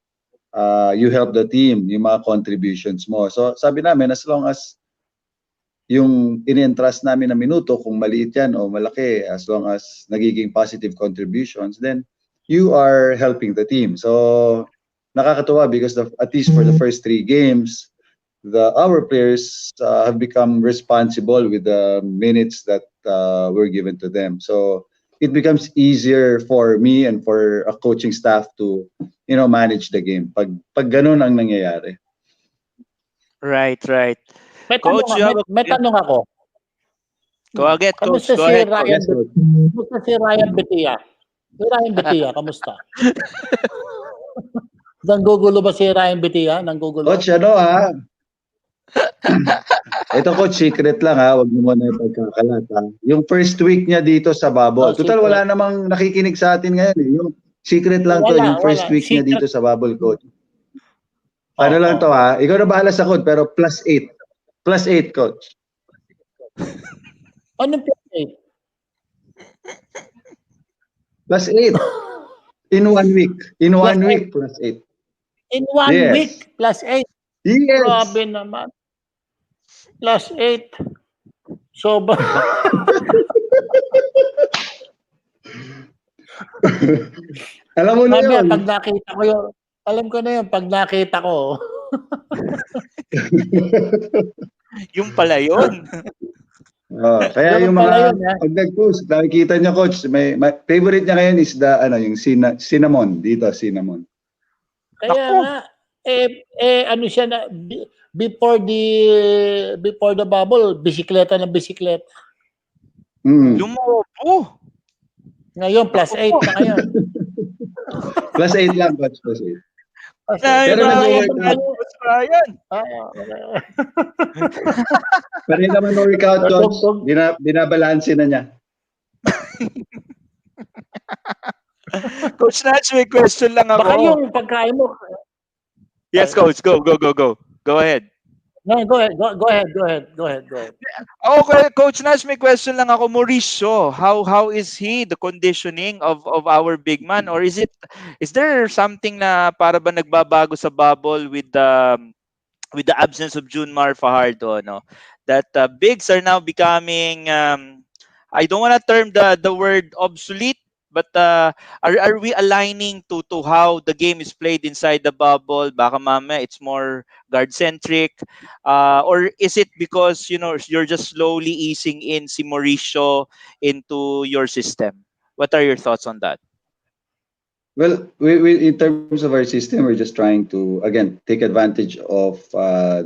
S5: you help the team, yung mga contributions mo. So, sabi namin, as long as yung in-entrust namin na minuto, kung maliit yan o malaki, as long as nagiging positive contributions, then you are helping the team. So, nakakatuwa because at least for the first 3 games, our players have become responsible with the minutes that were given to them. So, it becomes easier for me and for a coaching staff to, manage the game. Pag ganun ang nangyayari.
S3: Right.
S4: Coach, may tanong ako.
S3: Go ahead, Coach.
S4: Kamusta
S3: Go
S4: si
S3: ahead,
S4: Ryan?
S3: Coach.
S4: Kamusta si Ryan Betia? Si Ryan Betia, kamusta? Nanggugulo ba si Ryan Betia? Nanggugulo?
S5: Coach, ito Coach, secret lang wag mo muna ipagkakalat. Yung first week niya dito sa Bubble. Total, wala namang nakikinig sa atin ngayon. Yung secret lang to, yung first week niya dito sa Bubble, Coach. Ano lang to ikaw na bahala sa code, pero +8. +8, Coach.
S4: Anong +8?
S5: +8. In 1 week. In 1 week, +8.
S4: In 1 week, +8.
S5: Yes.
S4: Grabe naman. +8. So,
S5: alam mo na yun.
S4: Pag nakita ko yun, alam ko na yun, pag nakita ko.
S3: Yung pala yun.
S5: Kaya yung mga pag nag-post, nakikita niya Coach, may favorite niya ngayon is yung cinnamon dito, cinnamon.
S4: Kaya nga ano siya na before the bubble, bisikleta na bisikleta.
S3: Lumobo.
S4: Ngayon +8 na ngayon.
S5: +8 lang, Coach, +8.
S3: Pero
S5: nag-workout. Pero naman no-workout, Coach. Binabalansin na niya.
S3: Coach Natch, may question lang ako.
S4: Baka yung pagkain mo.
S3: Yes, Coach. Go. Go ahead.
S4: No, go ahead.
S3: Okay, Coach Nash, may question lang ako. Mauricio, how is he, the conditioning of our big man? Or is there something na para ba nagbabago sa Bubble with the absence of Junmar Fajardo, that bigs are now becoming I don't want to term the word obsolete, but are we aligning to how the game is played inside the Bubble? Baka mamaya it's more guard-centric, or is it because you're just slowly easing in si Mauricio into your system? What are your thoughts on that?
S5: Well, we in terms of our system, we're just trying to again take advantage of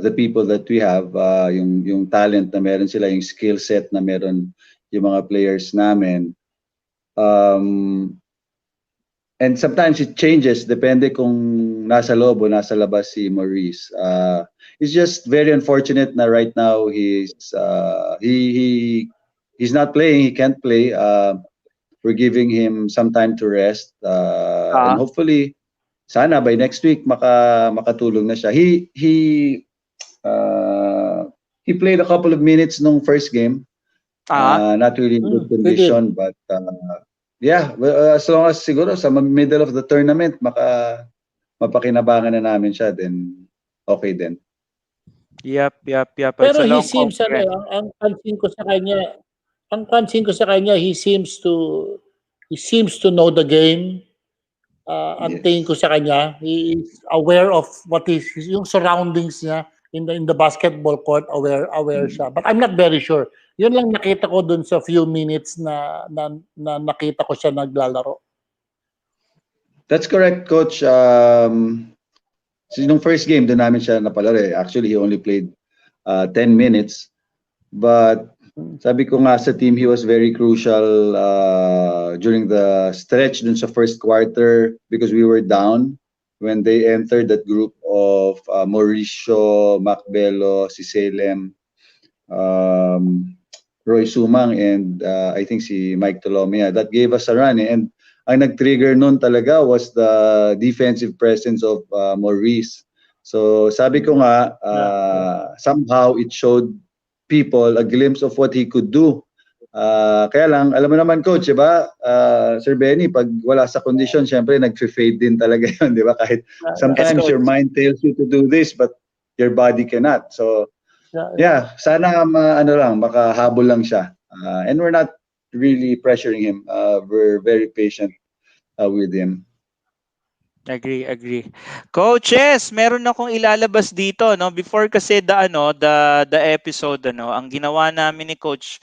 S5: the people that we have, yung talent na meron sila, yung skill set na meron yung mga players namin. Um, and sometimes it changes depende kung nasa loob o nasa labas si Maurice. It's just very unfortunate na right now he's not playing. He can't play. We're giving him some time to rest, and hopefully, sana by next week makatulong na siya. He played a couple of minutes nung first game. Not really in good condition, but yeah, as long as siguro sa middle of the tournament mapakinabangan na namin siya, then okay din.
S3: Yep. It's
S4: Pero
S3: a
S4: he
S3: long
S4: seems,
S3: conference.
S4: ang pansin ko sa kanya, he seems to know the game. Ang tingin ko sa kanya, he is aware of what is yung surroundings niya in the basketball court, aware siya. But I'm not very sure. Yun lang nakita ko dun sa few minutes na nakita ko siya naglalaro.
S5: That's correct, Coach. Nung first game, doon namin siya napalaro. Actually, he only played 10 minutes. But sabi ko nga sa team, he was very crucial during the stretch dun sa first quarter because we were down when they entered that group of Mauricio, Macbelo, si Salem, Roy Sumang, and I think si Mike Tolomea. That gave us a run. And ang nag-trigger nun talaga was the defensive presence of Maurice. So sabi ko nga, somehow it showed people a glimpse of what he could do. Kaya lang, alam mo naman, Coach, diba? Sir Benny, pag wala sa condition, syempre nag-fade din talaga yun, di ba? Kahit sometimes your mind tells you to do this, but your body cannot. So, yeah, sana makahabol lang siya. And we're not really pressuring him. We're very patient with him.
S3: Agree. Coaches, meron akong ilalabas dito, no? Before kasi the episode, ang ginawa namin ni Coach,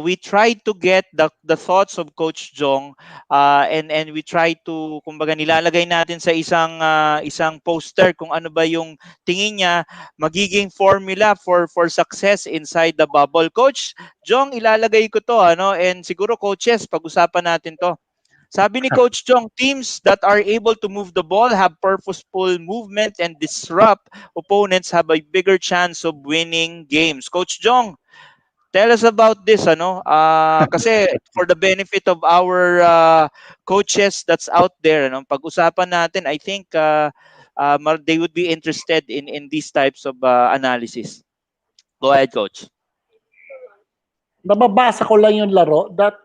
S3: we tried to get the thoughts of Coach Jong, and we tried to, kumbaga, nilalagay natin sa isang poster kung ano ba yung tingin niya magiging formula for success inside the bubble. Coach Jong, ilalagay ko to, and siguro coaches, pag-usapan natin to. Sabi ni Coach Jong, teams that are able to move the ball, have purposeful movement, and disrupt opponents have a bigger chance of winning games. Coach Jong, tell us about this, kasi for the benefit of our coaches that's out there, pag-usapan natin, I think they would be interested in these types of analysis. Go ahead, Coach.
S4: Nababasa ko lang yung laro that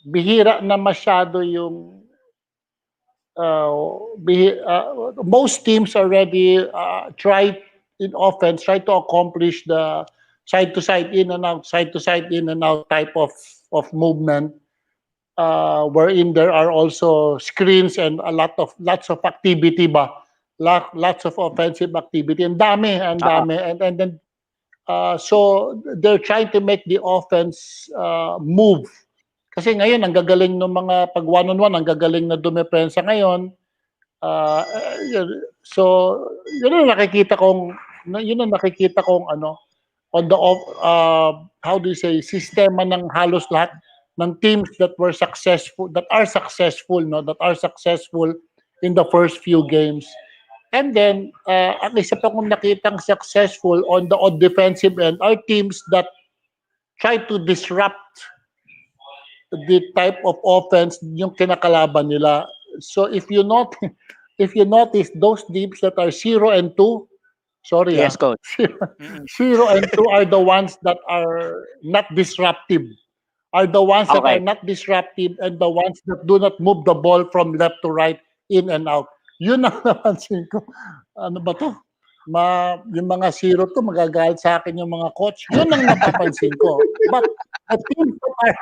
S4: bihira na masyado yung most teams already try in offense, try to accomplish the side to side in and out type of movement, wherein there are also screens and lots of activity lots of offensive activity and dami and then so they're trying to make the offense move. Kasi ngayon, ang gagaling ng mga pag one-on-one, ang gagaling na dumepensa ngayon. So, yun ang nakikita kong on the how do you say, sistema ng halos lahat ng teams that are successful in the first few games. And then, ang isa pa kong nakitang successful on the defensive end are teams that try to disrupt the type of offense yung kinakalaban nila. So if you notice those teams that are 0 and 2, sorry,
S3: yes, Coach.
S4: 0 and 2 are the ones that are not disruptive. Are the ones that are not disruptive and the ones that do not move the ball from left to right, in and out. Yun ang napansin ko. Ano ba to? Yung mga 0 to, magagalit sa akin yung mga coach. Yun ang napapansin ko. But the teams that are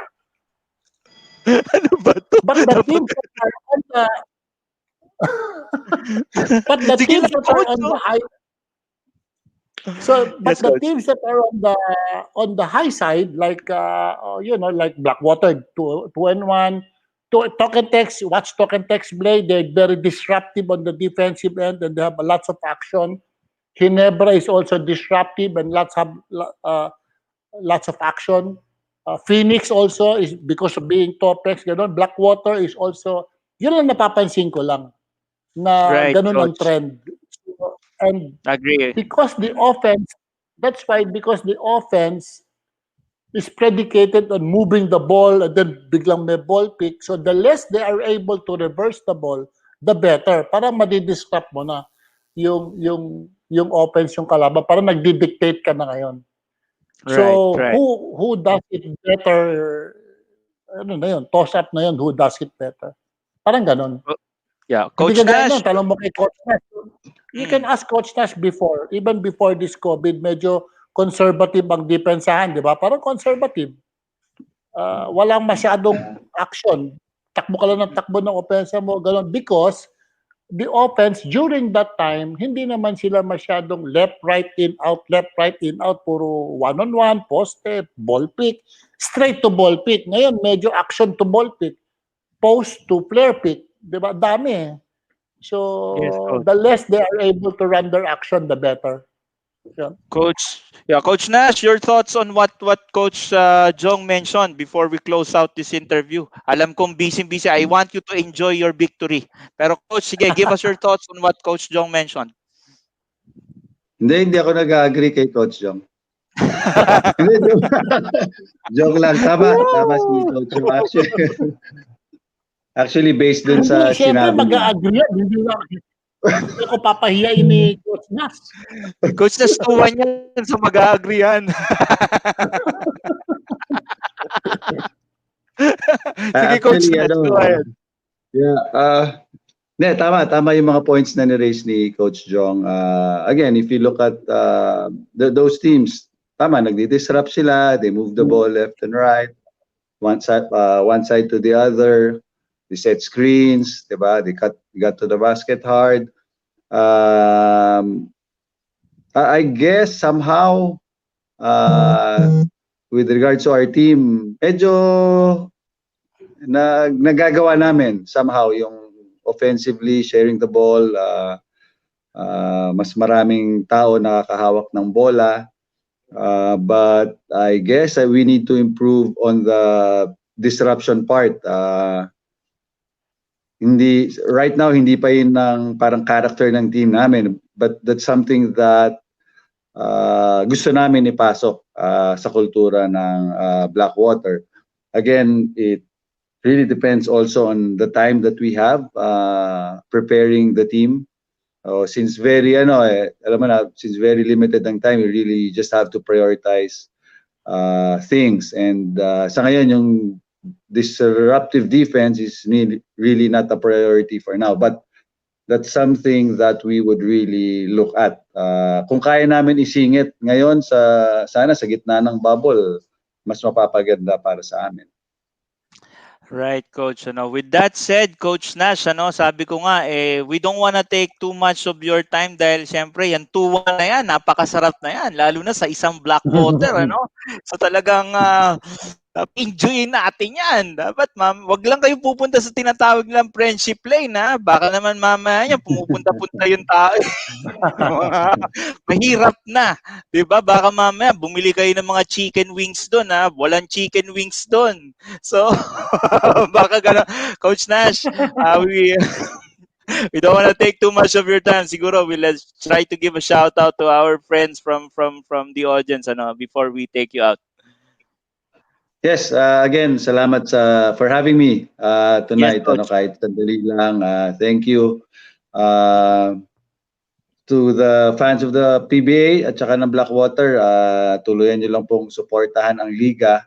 S3: ano ba to?
S4: But the teams that are on the teams that are on the high the teams that are on the high side, like like Blackwater 2-1, Talk and Text, watch Talk and Text play. They're very disruptive on the defensive end and they have lots of action. Ginebra is also disruptive and lots of action. Phoenix also is because of being Topex, gano'n. Blackwater is also, yun lang napapansin ko lang na
S3: Right,
S4: gano'n ang
S3: Coach.
S4: trend. So, and
S3: Agree.
S4: because the offense, that's why because the offense is predicated on moving the ball and then biglang may ball pick. So the less they are able to reverse the ball, the better. Para madi-disrupt mo na yung offense yung kalaban. Para nagdi-dictate ka na ngayon.
S3: Right,
S4: So
S3: right.
S4: who does it better? Ano na yun? Toss up na yun. Who does it better? Parang ganun.
S3: Yeah,
S4: Hindi
S3: Coach
S4: kagaya
S3: Nash.
S4: nun, tanong mo kay Coach Nash. You can ask Coach Nash before, even before this COVID, medyo conservative ang depensahan, di ba? Parang conservative. Walang masyadong action. Takbo ka lang ng takbo ng opensa mo, gano'n. Because the offense, during that time, hindi naman sila masyadong left, right, in, out, left, right, in, out. Puro one-on-one, poste, ball pick, straight to ball pick. Ngayon, medyo action to ball pick. Post to player pick. Di ba? Dami eh. So,
S3: Yes, Coach.
S4: the less they are able to run their action, the better. Yun.
S3: Coach Nash, your thoughts on what Coach Jong mentioned before we close out this interview. Alam kong busy. I want you to enjoy your victory. Pero Coach, sige, give us your thoughts on what Coach Jong mentioned.
S5: Hindi ako nag-agree kay Coach Jong. Hindi, joke lang. Tama si Coach Jong. Actually, based dun sa
S4: Siyempre,
S5: sinabi niya.
S4: mag-a-agree yan. Hindi ako papahiyain ni Coach Nash.
S3: Coach Nash, tuwan yan sa mag-a-agree yan. Sige, Coach Nash, go ahead.
S5: Yeah, tama yung mga points na ni-raise ni Coach Jong. Again, if you look at those teams, tama, nagdi-disrupt sila, they move the ball left and right, one side to the other, they set screens, diba? They got to the basket hard. I guess somehow, with regards to our team, medyo nagagawa namin somehow yung offensively sharing the ball, mas maraming tao nakakahawak ng bola, but I guess we need to improve on the disruption part. Right now hindi pa yun ng parang character ng team namin, but that's something that gusto namin ipasok sa kultura ng Blackwater. Again, it really depends also on the time that we have preparing the team. Since very since very limited ang time, we really just have to prioritize things. And sa ngayon, yung disruptive defense is really not a priority for now. But that's something that we would really look at. Kung kaya namin isingit ngayon sana sa gitna ng bubble, mas mapapaganda para sa amin.
S3: Right, Coach. With that said, Coach Nash, sabi ko nga, we don't wanna take too much of your time dahil siyempre, yan 2-1 na yan, napakasarap na yan, lalo na sa isang Blackwater, So talagang enjoyin natin yan. Dapat, ma'am, wag lang kayo pupunta sa tinatawag nilang friendship lane, ha? Baka naman mamaya niya, pumupunta-punta yung tao. Mahirap na. Diba? Baka mamaya, bumili kayo ng mga chicken wings doon, ha? Walang chicken wings doon. So, baka gano'n. Coach Nash, we don't want to take too much of your time. Siguro, let's try to give a shout out to our friends from the audience before we take you out.
S5: Yes, again, salamat for having me tonight.
S3: Yes,
S5: kahit sandali lang. Thank you to the fans of the PBA at saka ng Blackwater. Tuluyan niyo lang pong suportahan ang liga.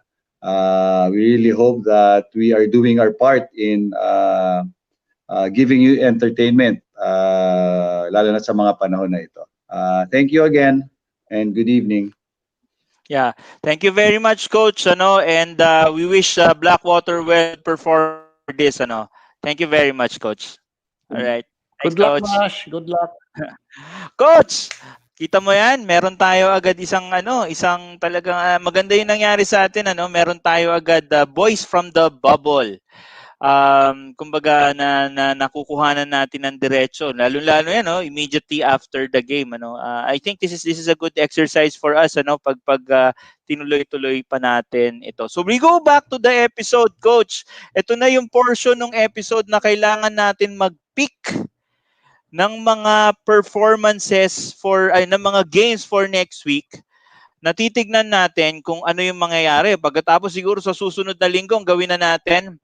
S5: We really hope that we are doing our part in giving you entertainment, lalo na sa mga panahon na ito. Thank you again and good evening.
S3: Yeah, thank you very much, Coach. And we wish Blackwater well perform this. Thank you very much, Coach. All right. Thanks,
S4: Good luck,
S3: Coach.
S4: Nash. Good luck.
S3: Coach, kita mo yan, meron tayo agad isang talagang maganda yung nangyari sa atin. Meron tayo agad boys from the bubble. kumbaga nakukuhanan natin ng diretso, lalo yan, no, immediately after the game, ano. I think this is a good exercise for us, ano, pag tinuloy-tuloy pa natin ito. So we go back to the episode, Coach. Ito na yung portion ng episode na kailangan natin mag-pick ng mga performances ng mga games for next week. Natitignan natin kung ano yung mangyayari. Pagkatapos siguro sa susunod na linggo, gawin na natin,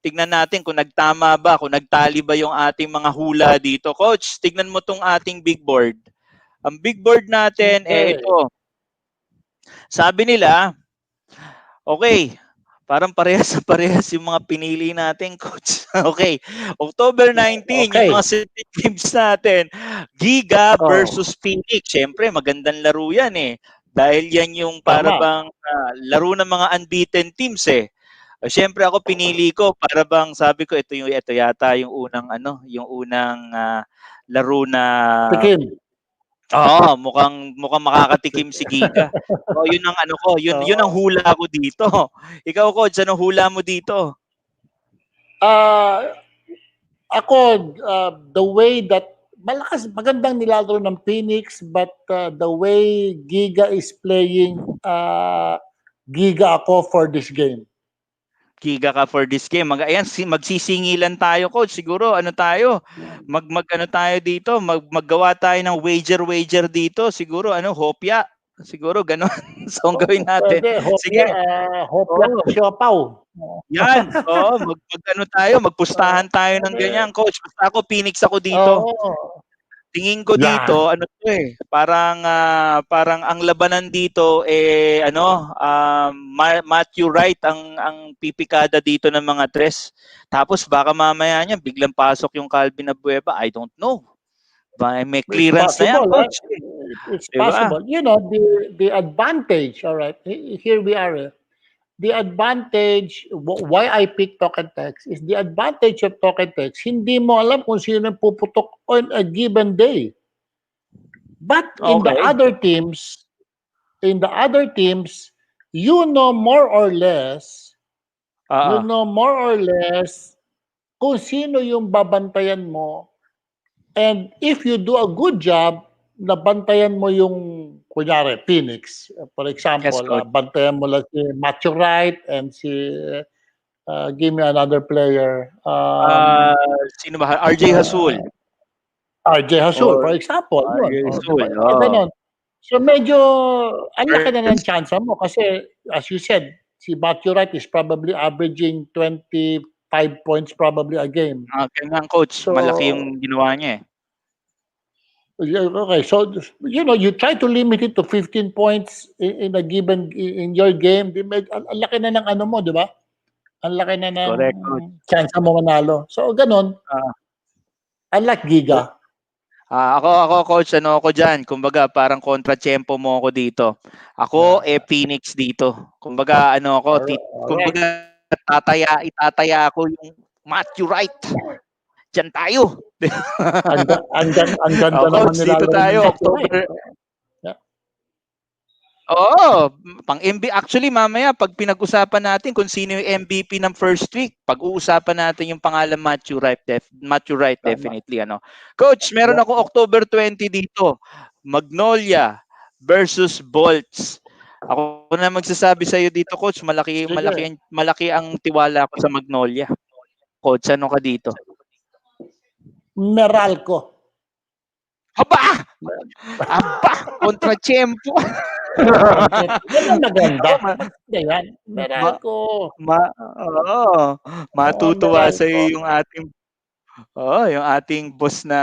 S3: tignan natin kung nagtama ba, kung nagtali ba yung ating mga hula dito. Coach, tignan mo tong ating big board. Ang big board natin, ito. Sabi nila, okay, parang parehas yung mga pinili natin, Coach. Okay, October 19, yung mga set games natin. Giga versus Phoenix. Siyempre, magandang laro yan eh. Dahil yan yung para bang laro ng mga unbeaten teams eh. Siyempre ako pinili ko para bang sabi ko ito yata yung unang laro na
S4: Tikim.
S3: mukhang makakatikim si Giga. So yun ang yun ang hula ko dito. Ikaw, Coach, anong hula mo dito?
S4: Ako, the way that magandang nilalaro ng Phoenix, but the way Giga is playing, Giga ako for this game.
S3: Giga ka for this game. Magsisingilan tayo, Coach. Siguro tayo? Tayo dito, maggawa tayo ng wager dito. Siguro hopya. Siguro gano'n. So ang gawin natin.
S4: Pwede, hopya,
S3: sige.
S4: Hopya siopaw.
S3: Yan. Tayo, magpustahan tayo ng ganyan, Coach. Basta ako Phoenix ako dito. Tingin ko dito, parang ang labanan dito Matthew Wright ang pipikada dito ng mga tres. Tapos baka mamaya niya biglang pasok yung Calvin Abueva. I don't know. May clearance na yan, Coach.
S4: It's possible. You know, the advantage, all right, here we are. The advantage, why I pick token text, is the advantage of token text. Hindi mo alam kung sino puputok on a given day. But in the other teams, you know more or less kung sino yung babantayan mo. And if you do a good job, nabantayan mo yung kunyari, Phoenix. For example, bantayan mo lang si Matthew Wright and give me another player.
S3: Sino ba? RJ Hasul.
S4: RJ Hasul, for example.
S3: RJ Hasul.
S4: So medyo, ang laki na ng chance mo kasi, as you said, si Matthew Wright is probably averaging 25 points probably a game.
S3: Kaya Coach, so, malaki yung ginawa niya eh.
S4: Okay, so you try to limit it to 15 points in a given in your game. Ang laki na ng mo, di ba? Ang laki na ng chance mo manalo. So ganon. Unlike Giga.
S3: Ako Coach, ako diyan. Kumbaga parang kontra-tiyempo mo ako dito. Ako Phoenix dito. Kumbaga kumbaga itataya ako yung Matthew Wright. Diyan tayo.
S4: ang ganda naman nila.
S3: Dito tayo, October. Pang MVP. Actually, mamaya, pag pinag-usapan natin kung sino yung MVP ng first week, pag-uusapan natin yung pangalan Matthew Wright, definitely. Coach, meron ako October 20 dito. Magnolia versus Bolts. Ako na magsasabi sa iyo dito, Coach. Malaki ang tiwala ko sa Magnolia. Coach, ano ka dito?
S4: Meralco.
S3: Aba! Kontra-tiyempo.
S4: Yan ang maganda. Yan, Meralco.
S3: Matutuwa sa iyo yung ating boss na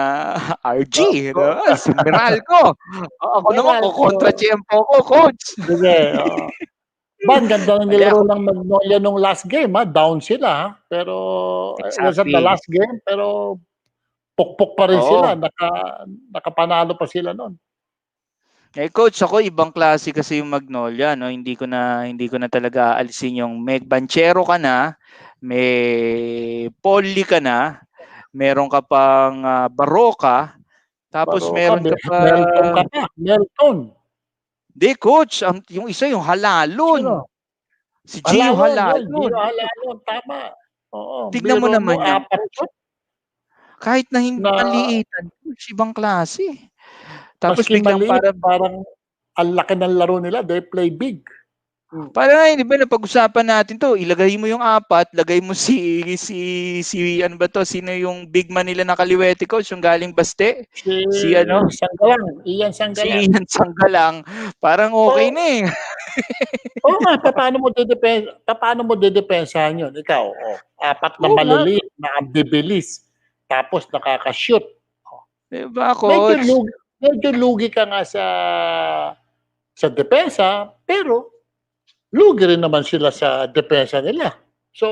S3: RG. Si Meralco. Ako naman, kontra-tiyempo ko, Coach.
S4: Sige. Ang ganda ng nilaro ng Magnolia nung last game. Down sila. Pero, it was at the last game. Pero, pukpok pa rin sila. Nakapanalo pa sila noon.
S3: Coach, ako ibang klase kasi yung Magnolia, no? Hindi ko na talaga alisin yung may Banchero ka na, may Polly ka na, meron ka pang Baroka, tapos meron ka pa
S4: Melton.
S3: Hindi, Coach, yung isa yung Halalon.
S4: Sino?
S3: Si Gio
S4: Halalon, yun. Gio
S3: Halalon.
S4: Halalon, tama. Oo,
S3: Tignan mo
S4: biro mo,
S3: naman yan,
S4: 4
S3: coach.
S4: shoot
S3: Kahit na hindi
S4: na
S3: maliitan, coach, ibang klase. Tapos
S4: maski
S3: biglang
S4: maliit,
S3: parang
S4: parang ang laki ng laro nila, they play big.
S3: parang ngayon, 'di ba napag-usapan natin 'to, ilagay mo yung 4, lagay mo si ano ba 'to, sino yung big man nila na kaliwete, coach, yung galing Baste?
S4: Si
S3: Si ano,
S4: Sanggalang, Ian
S3: si
S4: Sanggalang.
S3: Ian Sanggalang, parang okay
S4: Oo,
S3: na eh.
S4: oo nga, papaano mo dedepensahan yun? Ikaw, 4 na
S3: Oo nga,
S4: maliliit na ang bibilis, tapos nakaka-shoot.
S3: 'di ba,
S4: Medyo
S3: coach?
S4: lugi, medyo lugi ka nga sa depensa, pero lugi rin naman sila sa depensa nila. So,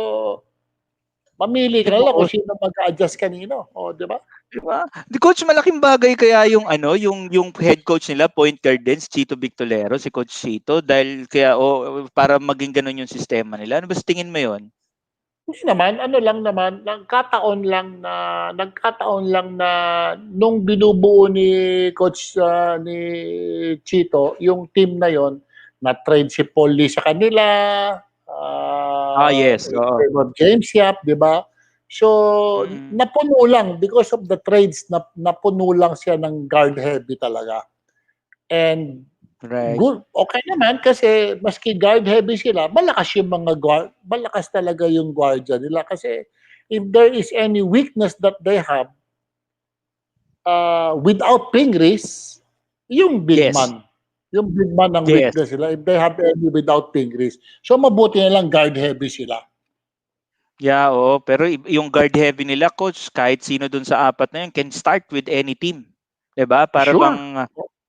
S4: mamili
S3: 'Di
S4: ka na
S3: ba,
S4: lang kung
S3: coach?
S4: sino mag-a-adjust kanino, 'di ba?
S3: 'Di ba? 'Di coach, malaking bagay kaya yung ano, yung head coach nila, point guard din, si Chito Victolero, si Coach Chito, dahil kaya para maging gano'n yung sistema nila. Ano ba sa tingin mo 'yon?
S4: Hindi naman, ano lang naman, nagkataon lang na nung binubuo ni Coach, ni Chito, yung team na yon, na-trade si Paul Lee sa kanila,
S3: Yes, oo.
S4: James Yap, 'di ba? So,
S3: Mm,
S4: napuno lang because of the trades, napuno lang siya ng guard heavy talaga. And
S3: right.
S4: good, okay naman kasi maski guard heavy sila, malakas yung mga guard, malakas talaga yung guardia nila kasi if there is any weakness that they have, without Pingris, yung big
S3: Yes.
S4: man. Yung big man ang
S3: Yes.
S4: weakness sila if they have any without Pingris. So mabuti na lang guard heavy sila.
S3: Yeah, oo. Pero yung guard heavy nila, coach, kahit sino dun sa 4 na yun can start with any team. 'Di ba? Para
S4: Sure.
S3: bang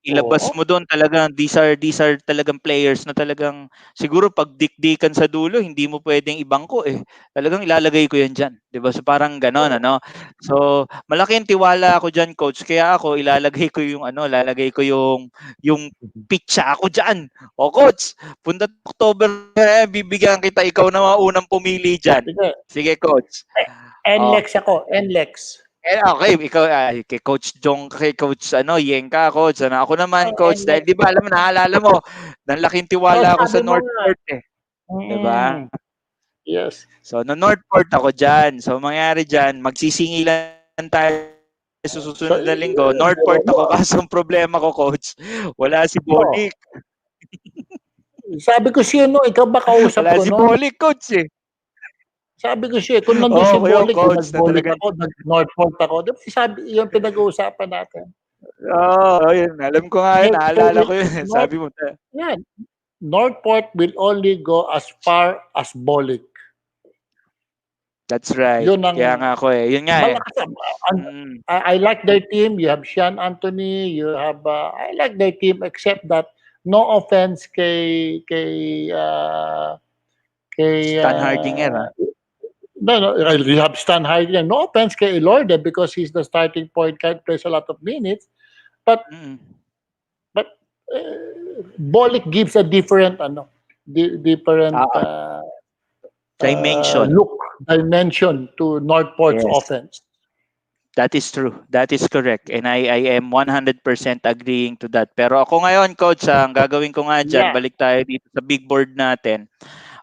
S3: ilabas
S4: Oo.
S3: mo doon talagang these are talagang players na talagang siguro pag dikdikan sa dulo hindi mo pwedeng ibangko eh. Talagang ilalagay ko 'yan diyan, 'di ba? So parang gano'n
S4: Oo.
S3: ano. So malaking tiwala ako diyan, coach. Kaya ako ilalagay ko yung ano, lalagay ko yung pitsa ako diyan. O coach, punta October bibigyan kita, ikaw na ang unang pumili diyan.
S4: Sige.
S3: Sige, coach. Oh.
S4: NLEX ako, NLEX.
S3: Okay, ikaw kay Coach ano, Yenka, coach. Ano, ako naman, coach, dahil
S4: NLEX.
S3: 'di ba alam mo, naalala mo, ng laking tiwala ako
S4: Sabi
S3: sa
S4: mo nga.
S3: Northport eh, 'di ba?
S4: Mm. Yes.
S3: So no Northport ako diyan. So mangyayari diyan, magsisingilan tayo sa
S4: So,
S3: susunod na linggo.
S4: biro
S3: Northport
S4: mo,
S3: ako kaso ang problema ko, coach, wala si
S4: oh,
S3: Bolik.
S4: sabi ko sino, ikaw ba kausap
S3: Wala
S4: ko
S3: si
S4: nun?
S3: Bolik, coach eh.
S4: Sabi ko siya, kung nandun si
S3: Oo, yung
S4: Bolik,
S3: coach na
S4: nag-Bolik
S3: talagang
S4: ako, nag-Northport ako. Di ba sabi, yung pinag-uusapan natin.
S3: yun. Alam ko nga yun,
S4: They
S3: naalala
S4: will,
S3: ko yun.
S4: North,
S3: Sabi mo,
S4: yan, Northport will only go as far as Bolik.
S3: that's right.
S4: Yun ang
S3: Kaya nga ako eh. Yun nga eh.
S4: malakas.
S3: Mm.
S4: I like their team. You have Sean Anthony. You have, I like their team except that no offense kay
S3: Stan Hardinger, ha?
S4: no, you have Stan Hyde. No offense kay Elorde because he's the starting point guard, plays a lot of minutes. But
S3: Mm.
S4: Bolik gives a different different
S3: Ah, dimension.
S4: dimension to Northport's
S3: Yes.
S4: offense.
S3: That is true. That is correct. And I am 100% agreeing to that. Pero ako ngayon, coach, ang gagawin ko nga dyan,
S4: Yeah.
S3: balik tayo dito sa big board natin.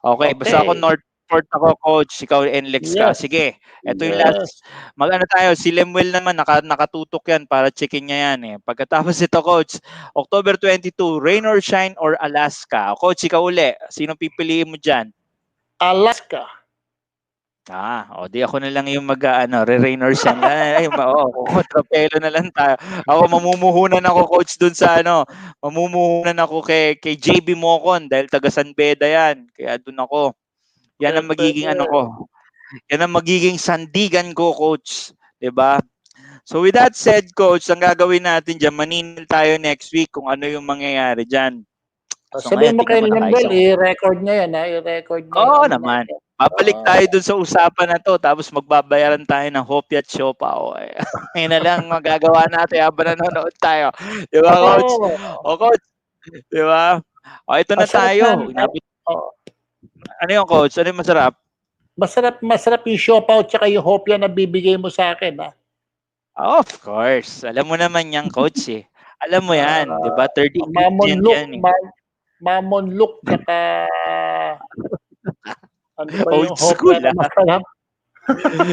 S3: Okay, basta ako
S4: Okay.
S3: Northport ako, coach. Ikaw NLEX ka.
S4: Yes.
S3: Sige, ito yung
S4: Yes.
S3: last. Mag-ano tayo, si Lemuel naman, nakatutok yan para checkin niya yan eh. Pagkatapos ito, coach, October 22, rain or shine or Alaska. Coach, ikaw uli. Sinong pipiliin mo dyan?
S4: Alaska.
S3: Di ako na lang yung re-rain or shine. Kontrapelo na lang tayo. Ako mamumuhunan ako, coach, dun sa mamumuhunan ako kay JB Mocon dahil taga San Beda yan. Kaya dun ako. Yan ang magiging ko. Yan ang magiging sandigan ko, coach. 'Di ba? So with that said, coach, ang gagawin natin diyan, maninil tayo next week kung ano yung mangyayari diyan. So
S4: Sabihin mo kay
S3: tignan mo na
S4: Lembel, i-record niya yan, i-record niya.
S3: Oo naman. Babalik tayo dun sa usapan na to, tapos magbabayaran tayo ng hopya at siopa. Ngayon na lang magagawa natin habang nanonood tayo. Di ba, coach? O, coach, di ba? O, ito na tayo. Ano yung, coach? Ano yung masarap?
S4: Masarap yung siopaw tsaka yung hopya na bibigay mo sa akin, ha?
S3: Of course. Alam mo naman yan, coach eh. Alam mo yan, di ba? Third ingredient yan eh.
S4: Mamon look tsaka Ano ba
S3: Old
S4: yung
S3: school,
S4: hopya na
S3: ah.
S4: masarap?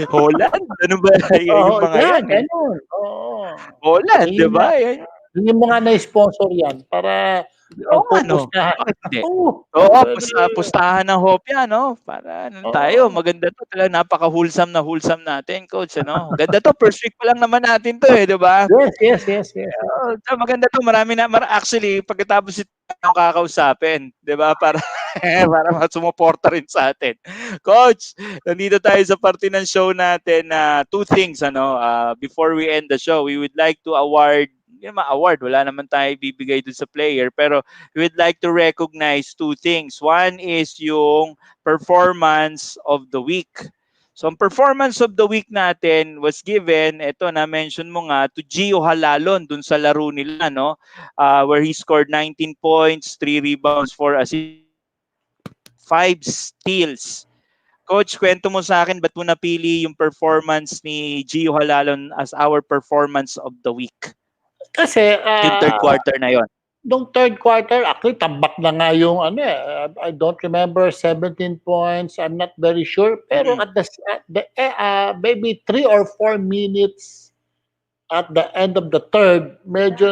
S3: Holland, ano ba yung
S4: Oo,
S3: mga
S4: yan,
S3: yan, eh.
S4: gano'n. Oo.
S3: Holland, 'di
S4: Hingin nga
S3: ba? Yan.
S4: hingin mo nga na-sponsor yan para
S3: Oo nga 'no,
S4: pagpupustahan.
S3: bakit hindi?
S4: Oo.
S3: Oo,
S4: Pwede.
S3: pustahan ng hopya 'no, para ano tayo,
S4: Oo.
S3: maganda 'to, talagang napaka-wholesome na wholesome natin coach ano. Ganda 'to, first week pa lang naman natin 'to, eh, 'di ba?
S4: Yes, yes, yes, yes, yes.
S3: Oo, maganda 'to, marami na actually pagkatapos ito akong kakausapin, 'di ba, para para sumuporta rin sa atin. Coach, nandito tayo sa parte ng show natin na two things ano, before we end the show, we would like to award yung mga award, wala naman tayo ibibigay dun sa player, pero we would like to recognize two things. One is yung performance of the week. So, ang performance of the week natin was given, ito na-mention mo nga, to Gio Halalon dun sa laro nila, no? Where he scored 19 points, 3 rebounds, 4 assists, 5 steals. Coach, kwento mo sa akin, ba't mo napili yung performance ni Gio Halalon as our performance of the week?
S4: Kasi,
S3: Yung third quarter na yon.
S4: nung third quarter, actually, tambak na nga yung ano eh. I don't remember 17 points. I'm not very sure. Pero
S3: Mm.
S4: at maybe 3 or 4 minutes at the end of the third, medyo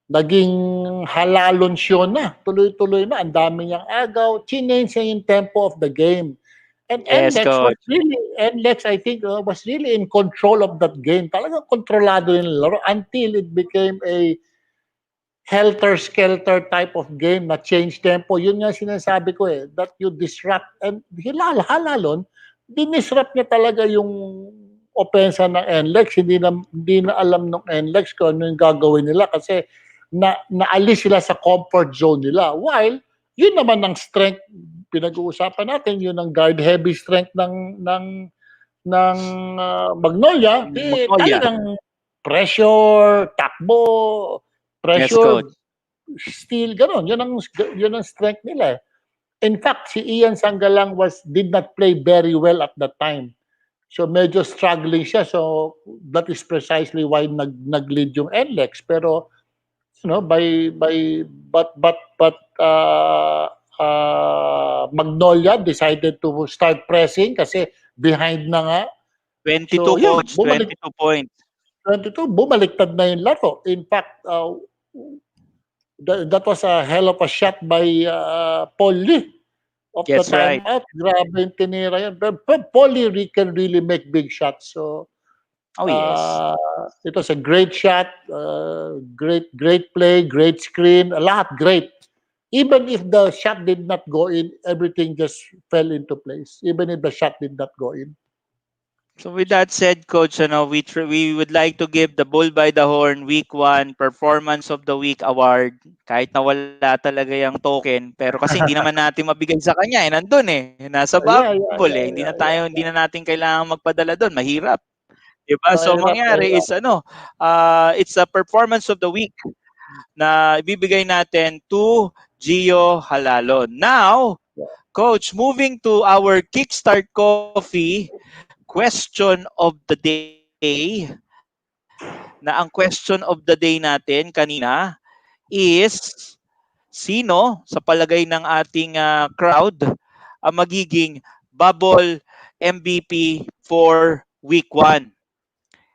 S4: naging halalon siya na. Tuloy-tuloy na. Ang dami niyang agaw. Change niya yung tempo of the game. And
S3: Yes, coach.
S4: NLEX, I think, was really in control of that game. Talagang kontrolado yung laro until it became a helter-skelter type of game na change tempo. Yun nga sinasabi ko eh, that you disrupt. And halalon, dinisrupt niya talaga yung opensa ng NLEX. Hindi na alam ng NLEX kung ano yung gagawin nila kasi naalis sila sa comfort zone nila. While, yun naman ang strength, pinag-uusapan natin, yun ang guard heavy strength ng Magnolia,
S3: Magnolia.
S4: talagang pressure, takbo,
S3: Yes,
S4: pressure,
S3: coach.
S4: steal, gano'n. Yun ang strength nila. In fact, si Ian Sangalang did not play very well at that time. So medyo struggling siya. So that is precisely why nag-lead yung NLEX. Pero Magnolia decided to start pressing kasi behind na nga.
S3: 22,
S4: So yun,
S3: coach. 22 points.
S4: 22, bumaliktad na yung laro. In fact, that was a hell of a shot by Paul Lee of the
S3: That's right.
S4: timeout. Grabe yung tinira yan. But Paul Lee can really make big shots. So
S3: Oh, yes.
S4: it was a great shot, great play, great screen, a lot great. Even if the shot did not go in, everything just fell into place. Even if the shot did not go in.
S3: So with that said, coach, we would like to give the Bull by the Horn Week 1 Performance of the Week Award. Kahit na wala talaga yung token, pero kasi hindi naman natin mabigay sa kanya, nandun eh. Nasa
S4: Yeah,
S3: bubble eh. Hindi na natin kailangan magpadala doon. Mahirap. Diba? So mangyari is it's a Performance of the Week na ibibigay natin to Gio Halalon. Now, coach, moving to our Kickstart Coffee question of the day, na ang question of the day natin kanina is, sino sa palagay ng ating crowd ang magiging bubble MVP for week 1?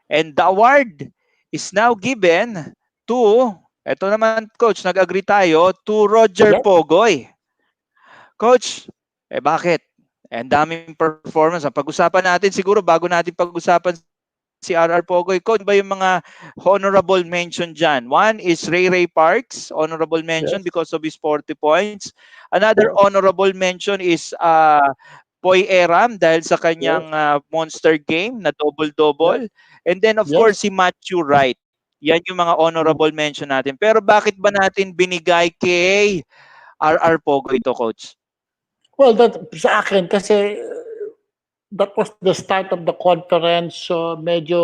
S3: And the award is now given to, eto naman coach, nag-agree tayo, to Roger Pogoy. Coach, bakit? Ang daming performance. Ang pag-usapan natin siguro bago natin pag-usapan si RR Pogoy, coach, ba yung mga honorable mention dyan? One is Ray Parks, honorable mention because of his 40 points. Another honorable mention is Poy Eram dahil sa kanyang monster game na double-double. And then of course si Matthew Wright. Yan yung mga honorable mention natin. Pero bakit ba natin binigay kay RR Pogoy ito, coach?
S4: Well, sa akin kasi that was the start of the conference. So medyo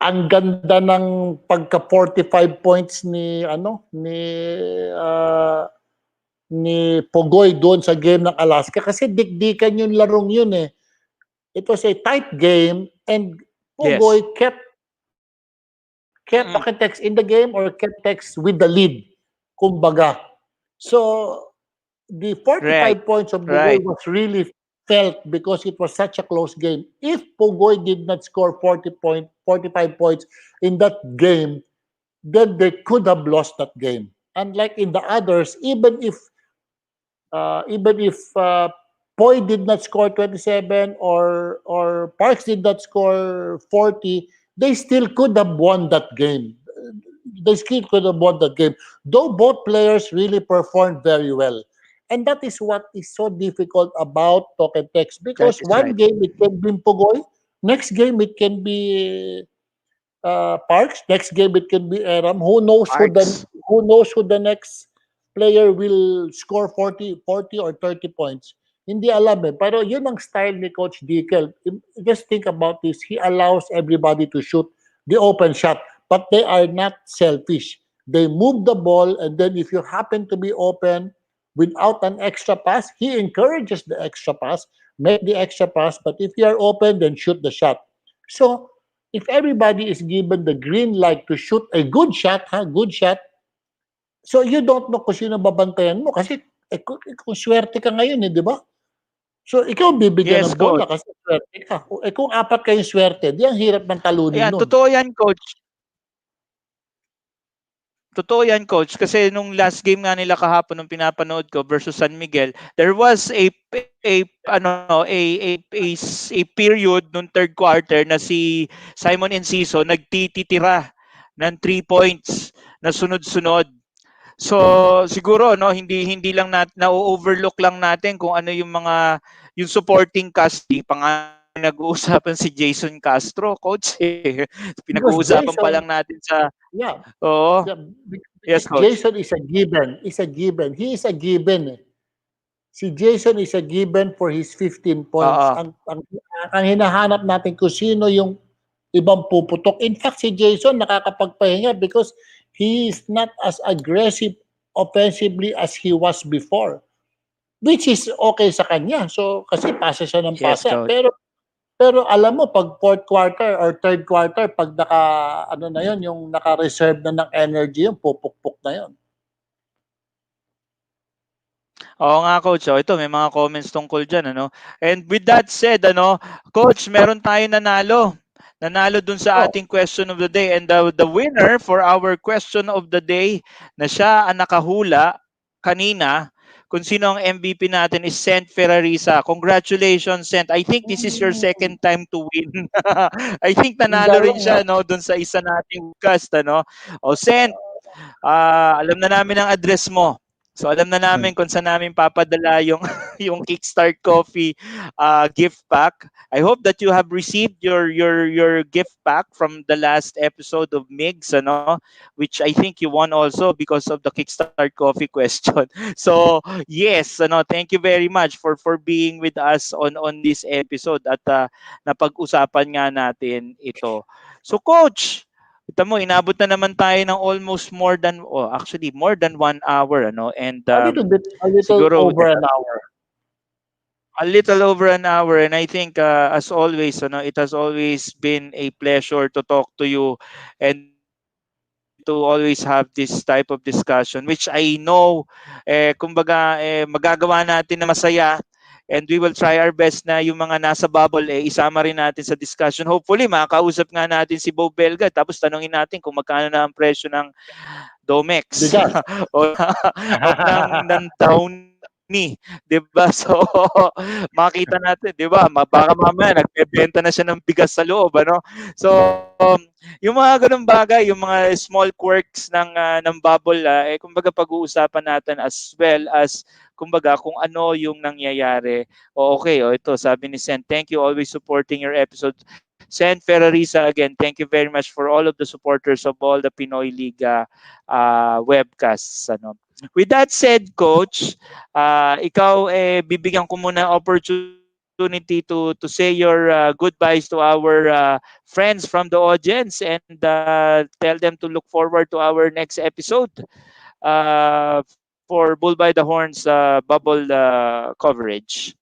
S4: ang ganda ng pagka 45 points ni Pogoy doon sa game ng Alaska kasi dikdikan yung larong yun eh. It was a tight game and Pogoy kept Paquetex in the game or kept Tex with the lead, kumbaga. So the
S3: Right.
S4: 45 points of Pugoy
S3: Right.
S4: was really felt because it was such a close game. If Pugoy did not score 45 points in that game, then they could have lost that game. Unlike in the others, even if Poy did not score 27 or Parks did not score 40, they still could have won that game. They still could have won that game. Though both players really performed very well. And that is what is so difficult about talk and text
S3: That
S4: because
S3: is
S4: one
S3: right.
S4: game it can be Pugoy, next game it can be Parks. Next game it can be Aram.
S3: Parks.
S4: Who knows who the next player will score 40 or 30 points. Hindi alam eh. Pero yun ang style ni Coach Dickel. Just think about this. He allows everybody to shoot the open shot, but they are not selfish. They move the ball, and then if you happen to be open without an extra pass, he encourages the extra pass, make the extra pass, but if you are open, then shoot the shot. So, if everybody is given the green light to shoot a good shot, good shot, so you don't know kung sino babantayan mo kasi kung swerte ka ngayon di ba? So ikaw bibigyan
S3: Yes,
S4: ng bola
S3: coach.
S4: kasi swerte ka. Kung apat kayong swerte, di ang hirap ng talunin
S3: Ayan,
S4: nun.
S3: totoo yan, coach. Totoo yan, coach. Kasi nung last game nga nila kahapon nung pinapanood ko versus San Miguel, there was a period nung third quarter na si Simon Enciso nagtititira ng 3 points na sunod-sunod. So siguro no hindi hindi lang na-overlook lang natin kung ano yung mga yung supporting cast pa nga nag-uusapan si Jason Castro, coach.
S4: Because
S3: Pinag-uusapan pa
S4: Jason,
S3: lang natin sa
S4: yeah,
S3: oo.
S4: yeah,
S3: Yes,
S4: because
S3: coach.
S4: Jason is a given. Is a given. He is a given. Si Jason is a given for his 15 points.
S3: Oo.
S4: Ang hinahanap natin kung sino yung ibang puputok. In fact, si Jason nakakapagpahinga because he is not as aggressive offensively as he was before. Which is okay sa kanya. So, kasi pasa siya ng
S3: Yes,
S4: pasa.
S3: coach.
S4: Pero alam mo, pag fourth quarter or third quarter, pag ano na yon yung naka-reserve na ng energy yung pupukpok na yon.
S3: Oo nga, coach. Oh, ito may mga comments tungkol diyan ano. And with that said, ano, coach, meron tayong nanalo. Nanalo dun sa
S4: Oh,
S3: ating question of the day, and the winner for our question of the day na siya ang nakahula kanina kung sino ang MVP natin is Sent Ferrarisa. Congratulations, Sent. I think this is your second time to win. I think
S4: ang
S3: nanalo rin
S4: galing ha.
S3: siya no dun sa isa nating cast ano. O Sent, alam na namin ang address mo. So alam na namin kung saan namin papadala yung yung Kickstart Coffee gift pack. I hope that you have received your gift pack from the last episode of Migs ano, which I think you won also because of the Kickstart Coffee question. So yes, ano, thank you very much for being with us on this episode at napag-usapan nga natin ito. So coach, kita mo, inabot na naman tayo ng almost actually more than 1 hour, ano? And
S4: A little
S3: siguro
S4: over an hour.
S3: a little over an hour. And I think, as always, ano, it has always been a pleasure to talk to you and to always have this type of discussion, which I know, kumbaga, magagawa natin na masaya. And we will try our best na yung mga nasa bubble, isama rin natin sa discussion. Hopefully, makakausap nga natin si Bo Belga, tapos tanungin natin kung magkano na ang presyo ng Domex
S4: Bigas.
S3: o ng Downy, 'di ba? So makita natin, 'di ba? Baka mamaya nagbebenta na siya ng bigas sa loob, ano? So yung mga ganung bagay, yung mga small quirks ng bubble, kumbaga pag-uusapan natin as well as kumbaga kung ano yung nangyayari. O okay, o ito sabi ni Sen, thank you always supporting your episodes. Sen Ferrarisa, again, thank you very much for all of the supporters of all the Pinoyliga webcasts. Ano. With that said, Coach, ikaw bibigyan ko muna opportunity to say your goodbyes to our friends from the audience and tell them to look forward to our next episode for Bull by the Horns bubble coverage.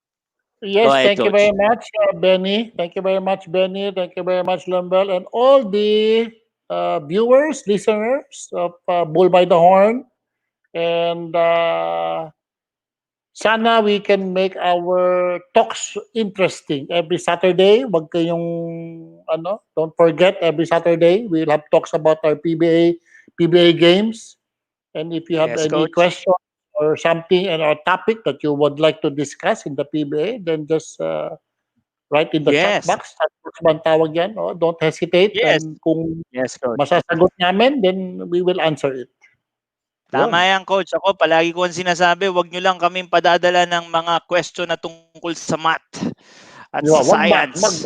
S3: Go
S4: Yes,
S3: ahead,
S4: thank you very
S3: Coach.
S4: much, Benny. Thank you very much, Benny. Thank you very much, Lambel, and all the viewers, listeners of Bull by the Horn. And sana we can make our talks interesting every Saturday. Wag kayong don't forget, every Saturday we'll have talks about our PBA games. And if you have
S3: Yes,
S4: any
S3: Coach.
S4: question or something and or topic that you would like to discuss in the PBA, then just write in the chat
S3: Yes.
S4: box. Chat box ba ang tawag yan? Don't hesitate.
S3: Yes.
S4: And kung
S3: Yes, Coach.
S4: masasagot namin, then we will answer it.
S3: Tama
S4: Yun.
S3: yan, Coach. Ako, palagi ko ang sinasabi, wag nyo lang kaming padadala ng mga question na tungkol sa math at sa science.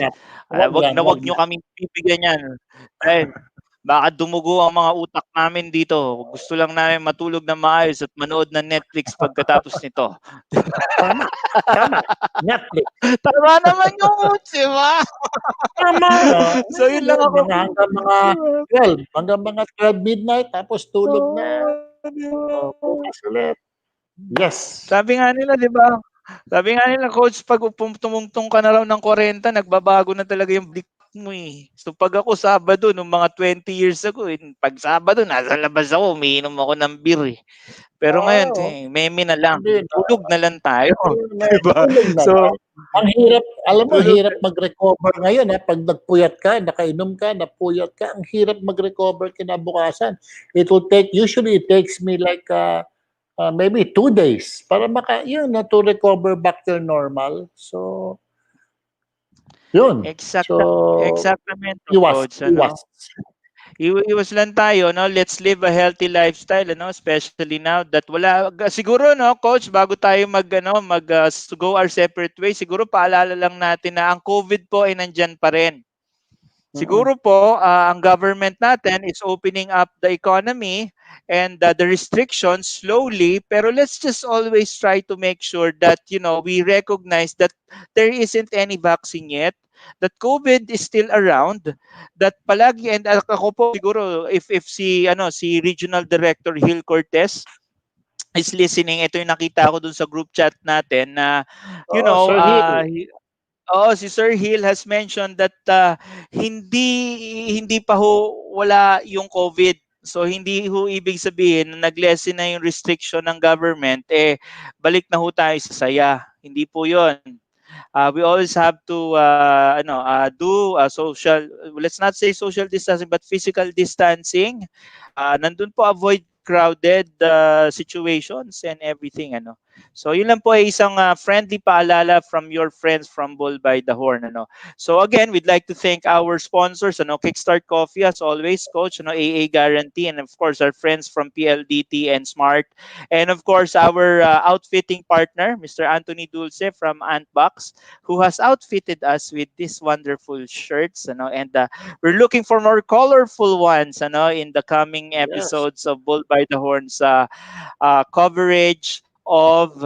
S3: Wag nyo kaming bibigyan yan. Dahil baka dumugo ang mga utak namin dito. Gusto lang namin matulog na maayos at manood ng Netflix pagkatapos nito.
S4: Tama. Netflix.
S3: Tama naman yung Coach, di ba?
S4: Tama.
S3: So, yun lang ako.
S4: Hanggang mga 12 midnight, tapos tulog na. Bukas ulit. Yes.
S3: Sabi nga nila, di ba? Sabi nga nila, Coach, pag tumungtong ka na raw ng 40, nagbabago na talaga yung blik mo eh. So pag ako Sabado, nung mga 20 years ago, pag Sabado, nasa labas ako, umiinom ako ng beer eh. Pero ngayon, meme na lang. Tulog na lang tayo. Diba? So,
S4: ang hirap, alam mo, hirap mag-recover ngayon. Pag nagpuyat ka, nakainom ka, napuyat ka, ang hirap mag-recover kinabukasan. Usually it takes me like maybe 2 days para to recover back to normal. So, yun.
S3: Exactamente, Coach. Iwas lang tayo, no? Let's live a healthy lifestyle, especially now that siguro, no, Coach, bago tayo go our separate ways, siguro paalala lang natin na ang COVID po ay nandyan pa rin. Siguro po, ang government natin is opening up the economy and the restrictions slowly, pero let's just always try to make sure that, we recognize that there isn't any vaccine yet, that COVID is still around, that palagi, and ako po siguro, if si Regional Director Gil Cortez is listening, ito yung nakita ko dun sa group chat natin na, si Sir Hill has mentioned that hindi pa wala yung COVID. So hindi ibig sabihin na nag-lessen na yung restriction ng government, balik na tayo sa saya. Hindi po 'yon. We always have to do social, let's not say social distancing, but physical distancing. Nandun po, avoid crowded situations and everything. So yun lang po ay isang friendly paalala from your friends from Bull by the Horn. So again, we'd like to thank our sponsors, Kickstart Coffee as always, Coach, AA Guarantee, and of course our friends from PLDT and Smart, and of course our outfitting partner, Mr. Anthony Dulce from Antbox, who has outfitted us with these wonderful shirts, and we're looking for more colorful ones, in the coming episodes of Bull by the Horn's coverage of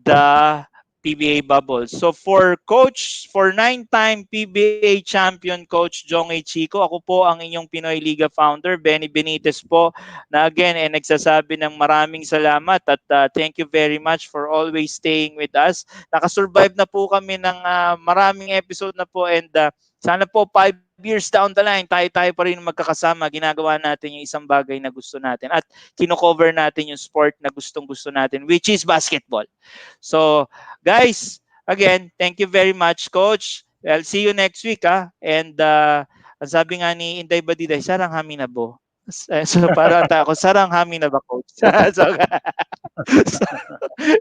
S3: the PBA bubble. So for 9-time PBA champion Coach Jong Uichico, ako po ang inyong Pinoyliga founder, Benny Benitez po, na again nagsasabi ng maraming salamat at thank you very much for always staying with us. Nakasurvive na po kami ng maraming episode na po, and sana po 5 years down the line, tayo pa rin magkakasama, ginagawa natin yung isang bagay na gusto natin at kino-cover natin yung sport na gustong-gusto natin, which is basketball. So, guys, again, thank you very much, Coach. I'll see you next week, And ang sabi nga ni Inday Badiday, sarang hami na bo. So, parang ako, sarang hami na ba, Coach?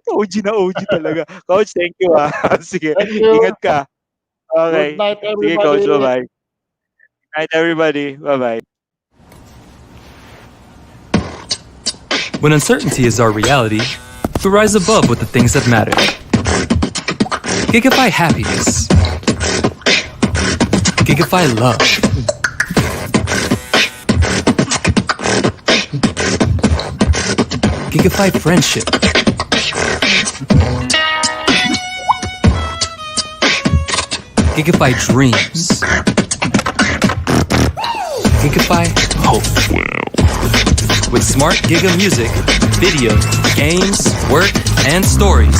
S3: OG na OG talaga. Coach, thank you, Sige, ingat ka. Okay.
S4: Good night, everybody.
S3: Sige, Coach, bye-bye. Good night, everybody. Bye-bye.
S6: When uncertainty is our reality, we rise above with the things that matter. Gigify happiness. Gigify love. Gigify friendship. Gigify dreams. Gigify hope. With smart Giga music, video, games, work, and stories,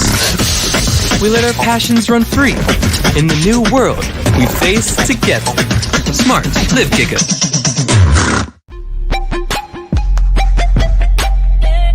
S6: we let our passions run free in the new world we face together. Smart, live Giga.